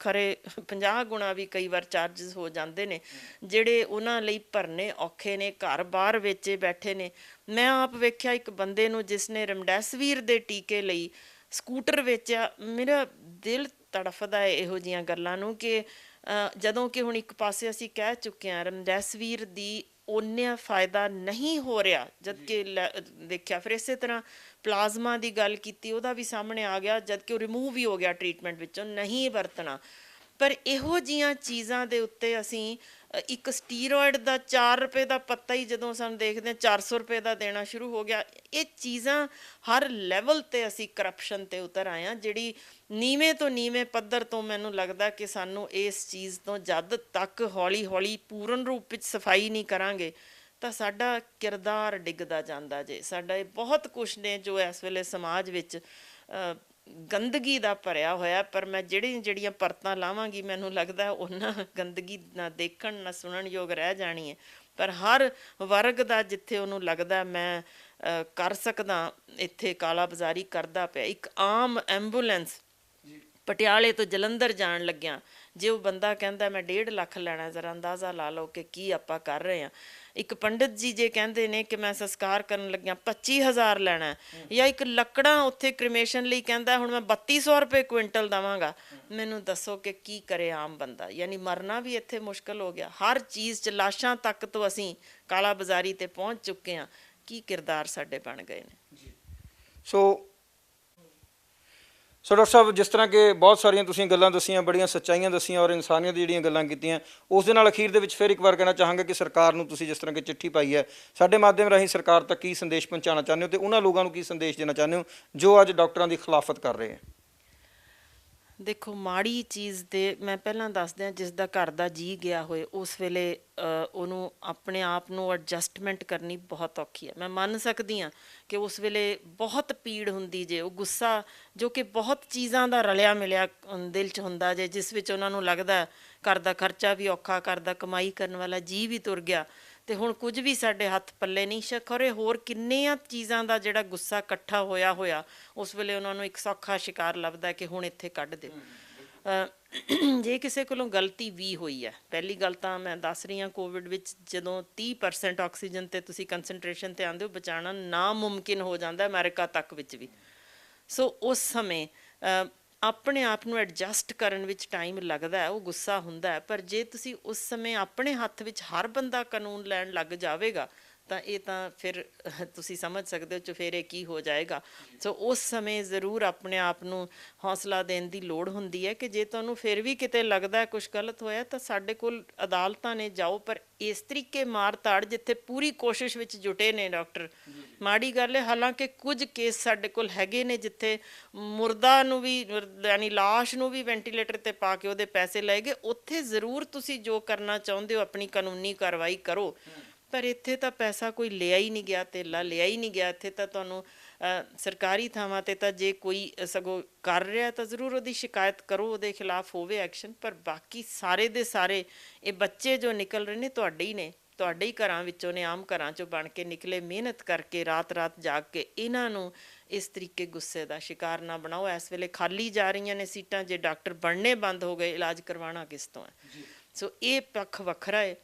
ਖਰੇ 50 ਗੁਣਾ ਵੀ ਕਈ ਵਾਰ ਚਾਰਜਸ ਹੋ ਜਾਂਦੇ ਨੇ, ਜਿਹੜੇ ਉਹਨਾਂ ਲਈ ਭਰਨੇ ਔਖੇ ਨੇ, ਘਰ ਬਾਹਰ ਵੇਚੇ ਬੈਠੇ ਨੇ। ਮੈਂ ਆਪ ਵੇਖਿਆ ਇੱਕ ਬੰਦੇ ਨੂੰ ਜਿਸ ਨੇ ਰੈਮਡੈਸਿਵਿਰ ਦੇ ਟੀਕੇ ਲਈ ਸਕੂਟਰ ਵੇਚਿਆ। ਮੇਰਾ ਦਿਲ ਤੜਫਦਾ ਹੈ ਇਹੋ ਜਿਹੀਆਂ ਗੱਲਾਂ ਨੂੰ ਕਿ ਜਦੋਂ ਕਿ ਹੁਣ ਇੱਕ ਪਾਸੇ ਅਸੀਂ ਕਹਿ ਚੁੱਕੇ ਹਾਂ ਰੈਮਡੈਸਿਵਿਰ ਦੀ ਓਨਾ ਫਾਇਦਾ ਨਹੀਂ ਹੋ ਰਿਹਾ, ਜਦ ਕਿ ਦੇਖਿਆ। ਫਿਰ ਇਸੇ ਤਰ੍ਹਾਂ ਪਲਾਜ਼ਮਾ ਦੀ ਗੱਲ ਕੀਤੀ, ਉਹਦਾ ਵੀ ਸਾਹਮਣੇ ਆ ਗਿਆ, ਜਦ ਕਿ ਉਹ ਰਿਮੂਵ ਹੀ ਹੋ ਗਿਆ ਟਰੀਟਮੈਂਟ ਵਿੱਚੋਂ, ਨਹੀਂ ਵਰਤਣਾ। ਪਰ ਇਹੋ ਜਿਹੀਆਂ ਚੀਜ਼ਾਂ ਦੇ ਉੱਤੇ ਅਸੀਂ ਇੱਕ ਸਟੀਰੋਇਡ ਦਾ 4 ਰੁਪਏ ਦਾ ਪੱਤਾ ਹੀ ਜਦੋਂ ਸਾਨੂੰ ਦੇਖਦੇ ਹਾਂ 400 ਰੁਪਏ ਦਾ ਦੇਣਾ ਸ਼ੁਰੂ ਹੋ ਗਿਆ। ਇਹ ਚੀਜ਼ਾਂ ਹਰ ਲੈਵਲ 'ਤੇ ਅਸੀਂ ਕਰਪਸ਼ਨ 'ਤੇ ਉਤਰ ਆਏ ਹਾਂ, ਜਿਹੜੀ ਨੀਵੇਂ ਤੋਂ ਨੀਵੇਂ ਪੱਧਰ ਤੋਂ ਮੈਨੂੰ ਲੱਗਦਾ ਕਿ ਸਾਨੂੰ ਇਸ ਚੀਜ਼ ਤੋਂ ਜਦ ਤੱਕ ਹੌਲੀ ਹੌਲੀ ਪੂਰਨ ਰੂਪ ਵਿੱਚ ਸਫਾਈ ਨਹੀਂ ਕਰਾਂਗੇ ਤਾਂ ਸਾਡਾ ਕਿਰਦਾਰ ਡਿੱਗਦਾ ਜਾਂਦਾ ਜੇ। ਸਾਡਾ ਇਹ ਬਹੁਤ ਕੁਛ ਨੇ ਜੋ ਇਸ ਵੇਲੇ ਸਮਾਜ ਵਿੱਚ ਗੰਦਗੀ ਦਾ ਭਰਿਆ ਹੋਇਆ, ਪਰ ਮੈਂ ਜਿਹੜੀਆਂ ਪਰਤਾਂ ਲਾਵਾਂਗੀ ਮੈਨੂੰ ਲੱਗਦਾ ਉਹਨਾਂ ਗੰਦਗੀ ਨਾ ਦੇਖਣ ਨਾ ਸੁਣਨ ਯੋਗ ਰਹਿ ਜਾਣੀ ਹੈ। ਪਰ ਹਰ ਵਰਗ ਦਾ ਜਿੱਥੇ ਉਹਨੂੰ ਲੱਗਦਾ ਮੈਂ ਕਰ ਸਕਦਾ, ਇੱਥੇ ਕਾਲਾ ਬਾਜ਼ਾਰੀ ਕਰਦਾ ਪਿਆ। ਇੱਕ ਆਮ ਐਂਬੂਲੈਂਸ ਪਟਿਆਲੇ ਤੋਂ ਜਲੰਧਰ ਜਾਣ ਲੱਗਿਆ, ਜੇ ਉਹ ਬੰਦਾ ਕਹਿੰਦਾ ਮੈਂ 1.5 ਲੱਖ ਲੈਣਾ, ਜ਼ਰਾ ਅੰਦਾਜ਼ਾ ਲਾ ਲਓ ਕਿ ਕੀ ਆਪਾਂ ਕਰ ਰਹੇ ਹਾਂ। ਇੱਕ ਪੰਡਿਤ ਜੀ ਜੇ ਕਹਿੰਦੇ ਨੇ ਕਿ ਮੈਂ ਸੰਸਕਾਰ ਕਰਨ ਲੱਗਿਆ 25,000 ਲੈਣਾ, ਜਾਂ ਇੱਕ ਲੱਕੜਾਂ ਉੱਥੇ ਕ੍ਰਿਮੇਸ਼ਨ ਲਈ ਕਹਿੰਦਾ ਹੁਣ ਮੈਂ 3200 ਰੁਪਏ ਕੁਇੰਟਲ ਦੇਵਾਂਗਾ। ਮੈਨੂੰ ਦੱਸੋ ਕਿ ਕੀ ਕਰੇ ਆਮ ਬੰਦਾ? ਯਾਨੀ ਮਰਨਾ ਵੀ ਇੱਥੇ ਮੁਸ਼ਕਿਲ ਹੋ ਗਿਆ। ਹਰ ਚੀਜ਼ 'ਚ ਲਾਸ਼ਾਂ ਤੱਕ ਤੋਂ ਅਸੀਂ ਕਾਲਾ ਬਾਜ਼ਾਰੀ 'ਤੇ ਪਹੁੰਚ ਚੁੱਕੇ ਹਾਂ। ਕੀ ਕਿਰਦਾਰ ਸਾਡੇ ਬਣ ਗਏ ਨੇ। ਸੋ ਡਾਕਟਰ ਸਾਹਿਬ, ਜਿਸ ਤਰ੍ਹਾਂ ਕਿ ਬਹੁਤ ਸਾਰੀਆਂ ਤੁਸੀਂ ਗੱਲਾਂ ਦੱਸੀਆਂ, ਬੜੀਆਂ ਸੱਚਾਈਆਂ ਦੱਸੀਆਂ ਔਰ ਇਨਸਾਨੀਅਤ ਦੀਆਂ ਜਿਹੜੀਆਂ ਗੱਲਾਂ ਕੀਤੀਆਂ, ਉਸ ਦੇ ਨਾਲ ਅਖੀਰ ਦੇ ਵਿੱਚ ਫਿਰ ਇੱਕ ਵਾਰ ਕਹਿਣਾ ਚਾਹਾਂਗਾ ਕਿ ਸਰਕਾਰ ਨੂੰ ਤੁਸੀਂ ਜਿਸ ਤਰ੍ਹਾਂ ਕਿ ਚਿੱਠੀ ਪਾਈ ਹੈ, ਸਾਡੇ ਮਾਧਿਅਮ ਰਾਹੀਂ ਸਰਕਾਰ ਤੱਕ ਕੀ ਸੰਦੇਸ਼ ਪਹੁੰਚਾਉਣਾ ਚਾਹੁੰਦੇ ਹੋ ਤੇ ਉਹਨਾਂ ਲੋਕਾਂ ਨੂੰ ਕੀ ਸੰਦੇਸ਼ ਦੇਣਾ ਚਾਹੁੰਦੇ ਹੋ ਜੋ ਅੱਜ ਡਾਕਟਰਾਂ ਦੀ ਖਿਲਾਫਤ ਕਰ ਰਹੇ ਹੈ? ਦੇਖੋ, ਮਾੜੀ ਚੀਜ਼ ਦੇ ਮੈਂ ਪਹਿਲਾਂ ਦੱਸ ਦਿਆਂ, ਜਿਸ ਦਾ ਘਰ ਦਾ ਜੀ ਗਿਆ ਹੋਏ ਉਸ ਵੇਲੇ ਉਹਨੂੰ ਆਪਣੇ ਆਪ ਨੂੰ ਐਡਜਸਟਮੈਂਟ ਕਰਨੀ ਬਹੁਤ ਔਖੀ ਹੈ। ਮੈਂ ਮੰਨ ਸਕਦੀ ਹਾਂ ਕਿ ਉਸ ਵੇਲੇ ਬਹੁਤ ਪੀੜ ਹੁੰਦੀ ਜੇ, ਉਹ ਗੁੱਸਾ ਜੋ ਕਿ ਬਹੁਤ ਚੀਜ਼ਾਂ ਦਾ ਰਲਿਆ ਮਿਲਿਆ ਦਿਲ 'ਚ ਹੁੰਦਾ ਜੇ, ਜਿਸ ਵਿੱਚ ਉਹਨਾਂ ਨੂੰ ਲੱਗਦਾ ਘਰ ਦਾ ਖਰਚਾ ਵੀ ਔਖਾ, ਘਰ ਦਾ ਕਮਾਈ ਕਰਨ ਵਾਲਾ ਜੀ ਵੀ ਤੁਰ ਗਿਆ ਤੇ ਹੁਣ ਕੁਝ ਵੀ ਸਾਡੇ ਹੱਥ ਪੱਲੇ ਨਹੀਂ। ਖਰੇ ਹੋਰ ਕਿੰਨੀਆਂ ਚੀਜ਼ਾਂ ਦਾ ਜਿਹੜਾ ਗੁੱਸਾ ਇਕੱਠਾ ਹੋਇਆ ਉਸ ਵੇਲੇ ਉਹਨਾਂ ਨੂੰ ਇੱਕ ਸੌਖਾ ਸ਼ਿਕਾਰ ਲੱਭਦਾ ਕਿ ਹੁਣ ਇੱਥੇ ਕੱਢ ਦਿਓ। ਜੇ ਕਿਸੇ ਕੋਲੋਂ ਗਲਤੀ ਵੀ ਹੋਈ ਹੈ, ਪਹਿਲੀ ਗੱਲ ਤਾਂ ਮੈਂ ਦੱਸ ਰਹੀ ਹਾਂ, ਕੋਵਿਡ ਵਿੱਚ ਜਦੋਂ 30% ਆਕਸੀਜਨ ਤੇ ਤੁਸੀਂ ਕੰਸਨਟ੍ਰੇਸ਼ਨ ਤੇ ਆਉਂਦੇ ਹੋ, ਬਚਾਉਣਾ ਨਾਮੁਮਕਿਨ ਹੋ ਜਾਂਦਾ ਅਮਰੀਕਾ ਤੱਕ ਵਿੱਚ ਵੀ। ਸੋ ਉਸ ਸਮੇਂ ਆਪਣੇ ਆਪ ਨੂੰ ਐਡਜਸਟ ਕਰਨ ਵਿੱਚ ਟਾਈਮ ਲੱਗਦਾ ਹੈ, ਉਹ ਗੁੱਸਾ ਹੁੰਦਾ ਹੈ। ਪਰ ਜੇ ਤੁਸੀਂ ਉਸ ਸਮੇਂ ਆਪਣੇ ਹੱਥ ਵਿੱਚ ਹਰ ਬੰਦਾ ਕਾਨੂੰਨ ਲੈਣ ਲੱਗ ਜਾਵੇਗਾ ਤਾਂ ਇਹ ਤਾਂ ਫਿਰ ਤੁਸੀਂ ਸਮਝ ਸਕਦੇ ਹੋ ਚੁਫੇਰੇ ਕੀ ਹੋ ਜਾਏਗਾ। ਸੋ ਉਸ ਸਮੇਂ ਜ਼ਰੂਰ ਆਪਣੇ ਆਪ ਨੂੰ ਹੌਸਲਾ ਦੇਣ ਦੀ ਲੋੜ ਹੁੰਦੀ ਹੈ ਕਿ ਜੇ ਤੁਹਾਨੂੰ ਫਿਰ ਵੀ ਕਿਤੇ ਲੱਗਦਾ ਕੁਝ ਗਲਤ ਹੋਇਆ ਤਾਂ ਸਾਡੇ ਕੋਲ ਅਦਾਲਤਾਂ ਨੇ ਜਾਓ, ਪਰ ਇਸ ਤਰੀਕੇ ਮਾਰ ਤਾੜ ਜਿੱਥੇ ਪੂਰੀ ਕੋਸ਼ਿਸ਼ ਵਿੱਚ ਜੁਟੇ ਨੇ ਡਾਕਟਰ, ਮਾੜੀ ਗੱਲ ਹੈ। ਹਾਲਾਂਕਿ ਕੁਝ ਕੇਸ ਸਾਡੇ ਕੋਲ ਹੈਗੇ ਨੇ ਜਿੱਥੇ ਮੁਰਦਾ ਨੂੰ ਵੀ ਯਾਨੀ ਲਾਸ਼ ਨੂੰ ਵੀ ਵੈਂਟੀਲੇਟਰ ਤੇ ਪਾ ਕੇ ਉਹਦੇ ਪੈਸੇ ਲਏ ਗਏ, ਉੱਥੇ ਜ਼ਰੂਰ ਤੁਸੀਂ ਜੋ ਕਰਨਾ ਚਾਹੁੰਦੇ ਹੋ ਆਪਣੀ ਕਾਨੂੰਨੀ ਕਾਰਵਾਈ ਕਰੋ। ਪਰ ਇੱਥੇ ਤਾਂ ਪੈਸਾ ਕੋਈ ਲਿਆ ਹੀ ਨਹੀਂ ਗਿਆ, ਧੇਲਾ ਲਿਆ ਹੀ ਨਹੀਂ ਗਿਆ। ਇੱਥੇ ਤਾਂ ਤੁਹਾਨੂੰ ਸਰਕਾਰੀ ਥਾਵਾਂ 'ਤੇ ਤਾਂ ਜੇ ਕੋਈ ਸਗੋਂ ਕਰ ਰਿਹਾ ਤਾਂ ਜ਼ਰੂਰ ਉਹਦੀ ਸ਼ਿਕਾਇਤ ਕਰੋ, ਉਹਦੇ ਖਿਲਾਫ ਹੋਵੇ ਐਕਸ਼ਨ। ਪਰ ਬਾਕੀ ਸਾਰੇ ਦੇ ਸਾਰੇ ਇਹ ਬੱਚੇ ਜੋ ਨਿਕਲ ਰਹੇ ਨੇ ਤੁਹਾਡੇ ਹੀ ਨੇ, ਤੁਹਾਡੇ ਹੀ ਘਰਾਂ ਵਿੱਚੋਂ ਨੇ, ਆਮ ਘਰਾਂ 'ਚੋਂ ਬਣ ਕੇ ਨਿਕਲੇ, ਮਿਹਨਤ ਕਰਕੇ ਰਾਤ ਜਾਗ ਕੇ। ਇਹਨਾਂ ਨੂੰ ਇਸ ਤਰੀਕੇ ਗੁੱਸੇ ਦਾ ਸ਼ਿਕਾਰ ਨਾ ਬਣਾਓ। ਇਸ ਵੇਲੇ ਖਾਲੀ ਜਾ ਰਹੀਆਂ ਨੇ ਸੀਟਾਂ, ਜੇ ਡਾਕਟਰ ਬਣਨੇ ਬੰਦ ਹੋ ਗਏ ਇਲਾਜ ਕਰਵਾਉਣਾ ਕਿਸ ਤੋਂ ਹੈ? ਸੋ ਇਹ ਪੱਖ ਵੱਖਰਾ ਹੈ।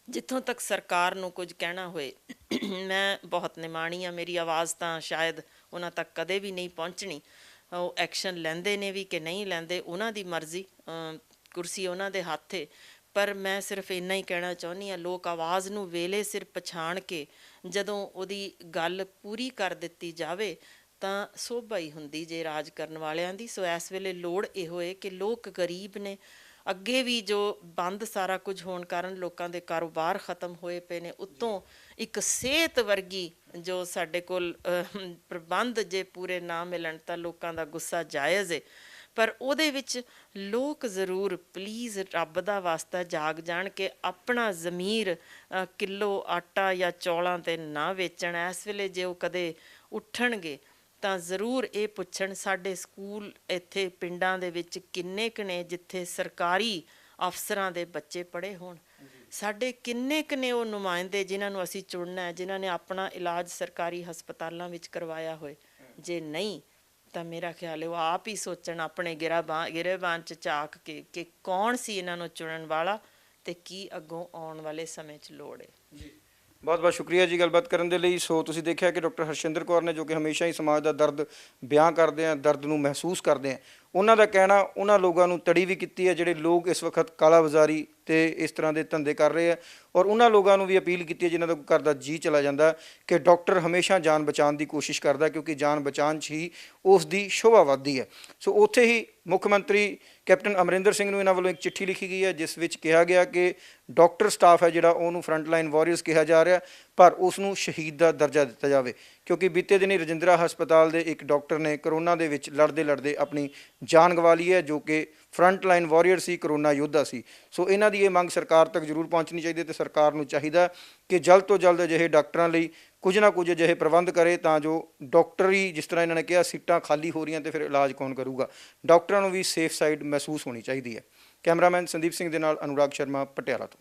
ਜਿੱਥੋਂ ਤੱਕ ਸਰਕਾਰ ਨੂੰ ਕੁਝ ਕਹਿਣਾ ਹੋਏ, ਮੈਂ ਬਹੁਤ ਨਿਮਾਣੀ ਹਾਂ, ਮੇਰੀ ਆਵਾਜ਼ ਤਾਂ ਸ਼ਾਇਦ ਉਹਨਾਂ ਤੱਕ ਕਦੇ ਵੀ ਨਹੀਂ ਪਹੁੰਚਣੀ। ਉਹ ਐਕਸ਼ਨ ਲੈਂਦੇ ਨੇ ਵੀ ਕਿ ਨਹੀਂ ਲੈਂਦੇ, ਉਹਨਾਂ ਦੀ ਮਰਜ਼ੀ, ਕੁਰਸੀ ਉਹਨਾਂ ਦੇ ਹੱਥ ਹੈ। ਪਰ ਮੈਂ ਸਿਰਫ ਇੰਨਾ ਹੀ ਕਹਿਣਾ ਚਾਹੁੰਦੀ ਹਾਂ, ਲੋਕ ਆਵਾਜ਼ ਨੂੰ ਵੇਲੇ ਸਿਰ ਪਛਾਣ ਕੇ ਜਦੋਂ ਉਹਦੀ ਗੱਲ ਪੂਰੀ ਕਰ ਦਿੱਤੀ ਜਾਵੇ ਤਾਂ ਸੋਭਾ ਹੀ ਹੁੰਦੀ ਜੇ ਰਾਜ ਕਰਨ ਵਾਲਿਆਂ ਦੀ। ਸੋ ਇਸ ਵੇਲੇ ਲੋੜ ਇਹੋ ਹੈ ਕਿ ਲੋਕ ਗਰੀਬ ਨੇ, ਅੱਗੇ ਵੀ ਜੋ ਬੰਦ ਸਾਰਾ ਕੁਝ ਹੋਣ ਕਾਰਨ ਲੋਕਾਂ ਦੇ ਕਾਰੋਬਾਰ ਖਤਮ ਹੋਏ ਪਏ ਨੇ, ਉੱਤੋਂ ਇੱਕ ਸਿਹਤ ਵਰਗੀ ਜੋ ਸਾਡੇ ਕੋਲ ਪ੍ਰਬੰਧ ਜੇ ਪੂਰੇ ਨਾ ਮਿਲਣ ਤਾਂ ਲੋਕਾਂ ਦਾ ਗੁੱਸਾ ਜਾਇਜ਼ ਹੈ। ਪਰ ਉਹਦੇ ਵਿੱਚ ਲੋਕ ਜ਼ਰੂਰ ਪਲੀਜ਼ ਰੱਬ ਦਾ ਵਾਸਤਾ ਜਾਗ ਜਾਣ ਕੇ ਆਪਣਾ ਜ਼ਮੀਰ ਕਿਲੋ ਆਟਾ ਜਾਂ ਚੌਲਾਂ 'ਤੇ ਨਾ ਵੇਚਣ। ਇਸ ਵੇਲੇ ਜੇ ਉਹ ਕਦੇ ਉੱਠਣਗੇ ਤਾਂ ਜ਼ਰੂਰ ਇਹ ਪੁੱਛਣ ਸਾਡੇ ਸਕੂਲ ਇੱਥੇ ਪਿੰਡਾਂ ਦੇ ਵਿੱਚ ਕਿੰਨੇ ਕੁ ਨੇ ਜਿੱਥੇ ਸਰਕਾਰੀ ਅਫਸਰਾਂ ਦੇ ਬੱਚੇ ਪੜ੍ਹੇ ਹੋਣ? ਸਾਡੇ ਕਿੰਨੇ ਕੁ ਨੇ ਉਹ ਨੁਮਾਇੰਦੇ ਜਿਨ੍ਹਾਂ ਨੂੰ ਅਸੀਂ ਚੁਣਨਾ ਹੈ, ਜਿਨ੍ਹਾਂ ਨੇ ਆਪਣਾ ਇਲਾਜ ਸਰਕਾਰੀ ਹਸਪਤਾਲਾਂ ਵਿੱਚ ਕਰਵਾਇਆ ਹੋਏ? ਜੇ ਨਹੀਂ ਤਾਂ ਮੇਰਾ ਖਿਆਲ ਹੈ ਉਹ ਆਪ ਹੀ ਸੋਚਣ ਆਪਣੇ ਗਿਰੇਬਾਨ 'ਚ ਝਾਕ ਕੇ ਕਿ ਕੌਣ ਸੀ ਇਹਨਾਂ ਨੂੰ ਚੁਣਨ ਵਾਲਾ ਤੇ ਕੀ ਅੱਗੋਂ ਆਉਣ ਵਾਲੇ ਸਮੇਂ 'ਚ ਲੋੜ ਹੈ। ਬਹੁਤ ਬਹੁਤ ਸ਼ੁਕਰੀਆ ਜੀ ਗੱਲਬਾਤ ਕਰਨ ਦੇ ਲਈ। ਸੋ ਤੁਸੀਂ ਦੇਖਿਆ ਕਿ ਡਾਕਟਰ ਹਰਸ਼ਿੰਦਰ ਕੌਰ ਨੇ, ਜੋ ਕਿ ਹਮੇਸ਼ਾ ਹੀ ਸਮਾਜ ਦਾ ਦਰਦ ਬਿਆਨ ਕਰਦੇ ਆ, ਦਰਦ ਨੂੰ ਮਹਿਸੂਸ ਕਰਦੇ ਆ, ਉਹਨਾਂ ਦਾ ਕਹਿਣਾ ਉਹਨਾਂ ਲੋਕਾਂ ਨੂੰ ਤੜੀ ਵੀ ਕੀਤੀ ਹੈ ਜਿਹੜੇ ਲੋਕ ਇਸ ਵਕਤ ਕਾਲਾ ਬਾਜ਼ਾਰੀ ਤੇ ਇਸ ਤਰ੍ਹਾਂ ਦੇ ਧੰਦੇ ਕਰ ਰਹੇ ਆ, ਔਰ ਉਹਨਾਂ ਲੋਕਾਂ ਨੂੰ ਵੀ ਅਪੀਲ ਕੀਤੀ ਹੈ ਜਿਨ੍ਹਾਂ ਦਾ ਘਰ ਦਾ ਜੀ ਚਲਾ ਜਾਂਦਾ ਕਿ ਡਾਕਟਰ ਹਮੇਸ਼ਾ ਜਾਨ ਬਚਾਉਣ ਦੀ ਕੋਸ਼ਿਸ਼ ਕਰਦਾ, ਕਿਉਂਕਿ ਜਾਨ ਬਚਾਉਣ 'ਚ ਹੀ ਉਸ ਦੀ ਸ਼ੋਭਾ ਵੱਧਦੀ ਹੈ। ਸੋ ਉੱਥੇ ਹੀ ਮੁੱਖ ਮੰਤਰੀ ਕੈਪਟਨ ਅਮਰਿੰਦਰ ਸਿੰਘ ਨੂੰ ਇਹਨਾਂ ਵੱਲੋਂ ਇੱਕ ਚਿੱਠੀ ਲਿਖੀ ਗਈ ਹੈ ਜਿਸ ਵਿੱਚ ਕਿਹਾ ਗਿਆ ਕਿ ਡਾਕਟਰ ਸਟਾਫ ਹੈ ਜਿਹੜਾ ਉਹਨੂੰ ਫਰੰਟਲਾਈਨ ਵਾਰੀਅਰਸ ਕਿਹਾ ਜਾ ਰਿਹਾ, ਪਰ ਉਸ ਨੂੰ ਸ਼ਹੀਦ ਦਾ ਦਰਜਾ ਦਿੱਤਾ ਜਾਵੇ, ਕਿਉਂਕਿ ਬੀਤੇ ਦਿਨੀ ਰਜਿੰਦਰਾ ਹਸਪਤਾਲ ਦੇ ਇੱਕ ਡਾਕਟਰ ਨੇ ਕਰੋਨਾ ਦੇ ਵਿੱਚ ਲੜਦੇ ਆਪਣੀ ਜਾਨ ਗਵਾ ਲਈ ਹੈ, ਜੋ ਕਿ ਫਰੰਟਲਾਈਨ ਵਾਰੀਅਰ ਸੀ, ਕਰੋਨਾ ਯੋਧਾ ਸੀ। ਸੋ ਇਹਨਾਂ ਦੀ ਇਹ ਮੰਗ ਸਰਕਾਰ ਤੱਕ ਜ਼ਰੂਰ ਪਹੁੰਚਣੀ ਚਾਹੀਦੀ ਹੈ ਤੇ ਸਰਕਾਰ ਨੂੰ ਚਾਹੀਦਾ ਕਿ ਜਲਦ ਤੋਂ ਜਲਦ ਅਜਿਹੇ ਡਾਕਟਰਾਂ ਲਈ ਕੁਝ ਨਾ ਕੁਝ ਅਜਿਹੇ ਪ੍ਰਬੰਧ ਕਰੇ ਤਾਂ ਜੋ ਡਾਕਟਰੀ, ਜਿਸ ਤਰ੍ਹਾਂ ਇਹਨਾਂ ਨੇ ਕਿਹਾ ਸੀਟਾਂ ਖਾਲੀ ਹੋ ਰਹੀਆਂ ਤੇ ਫਿਰ ਇਲਾਜ ਕੌਣ ਕਰੂਗਾ, ਡਾਕਟਰਾਂ ਨੂੰ ਵੀ ਸੇਫ ਸਾਈਡ ਮਹਿਸੂਸ ਹੋਣੀ ਚਾਹੀਦੀ ਹੈ। ਕੈਮਰਾਮੈਨ ਸੰਦੀਪ ਸਿੰਘ ਦੇ ਨਾਲ ਅਨੁਰਾਗ ਸ਼ਰਮਾ, ਪਟਿਆਲਾ ਤੋਂ।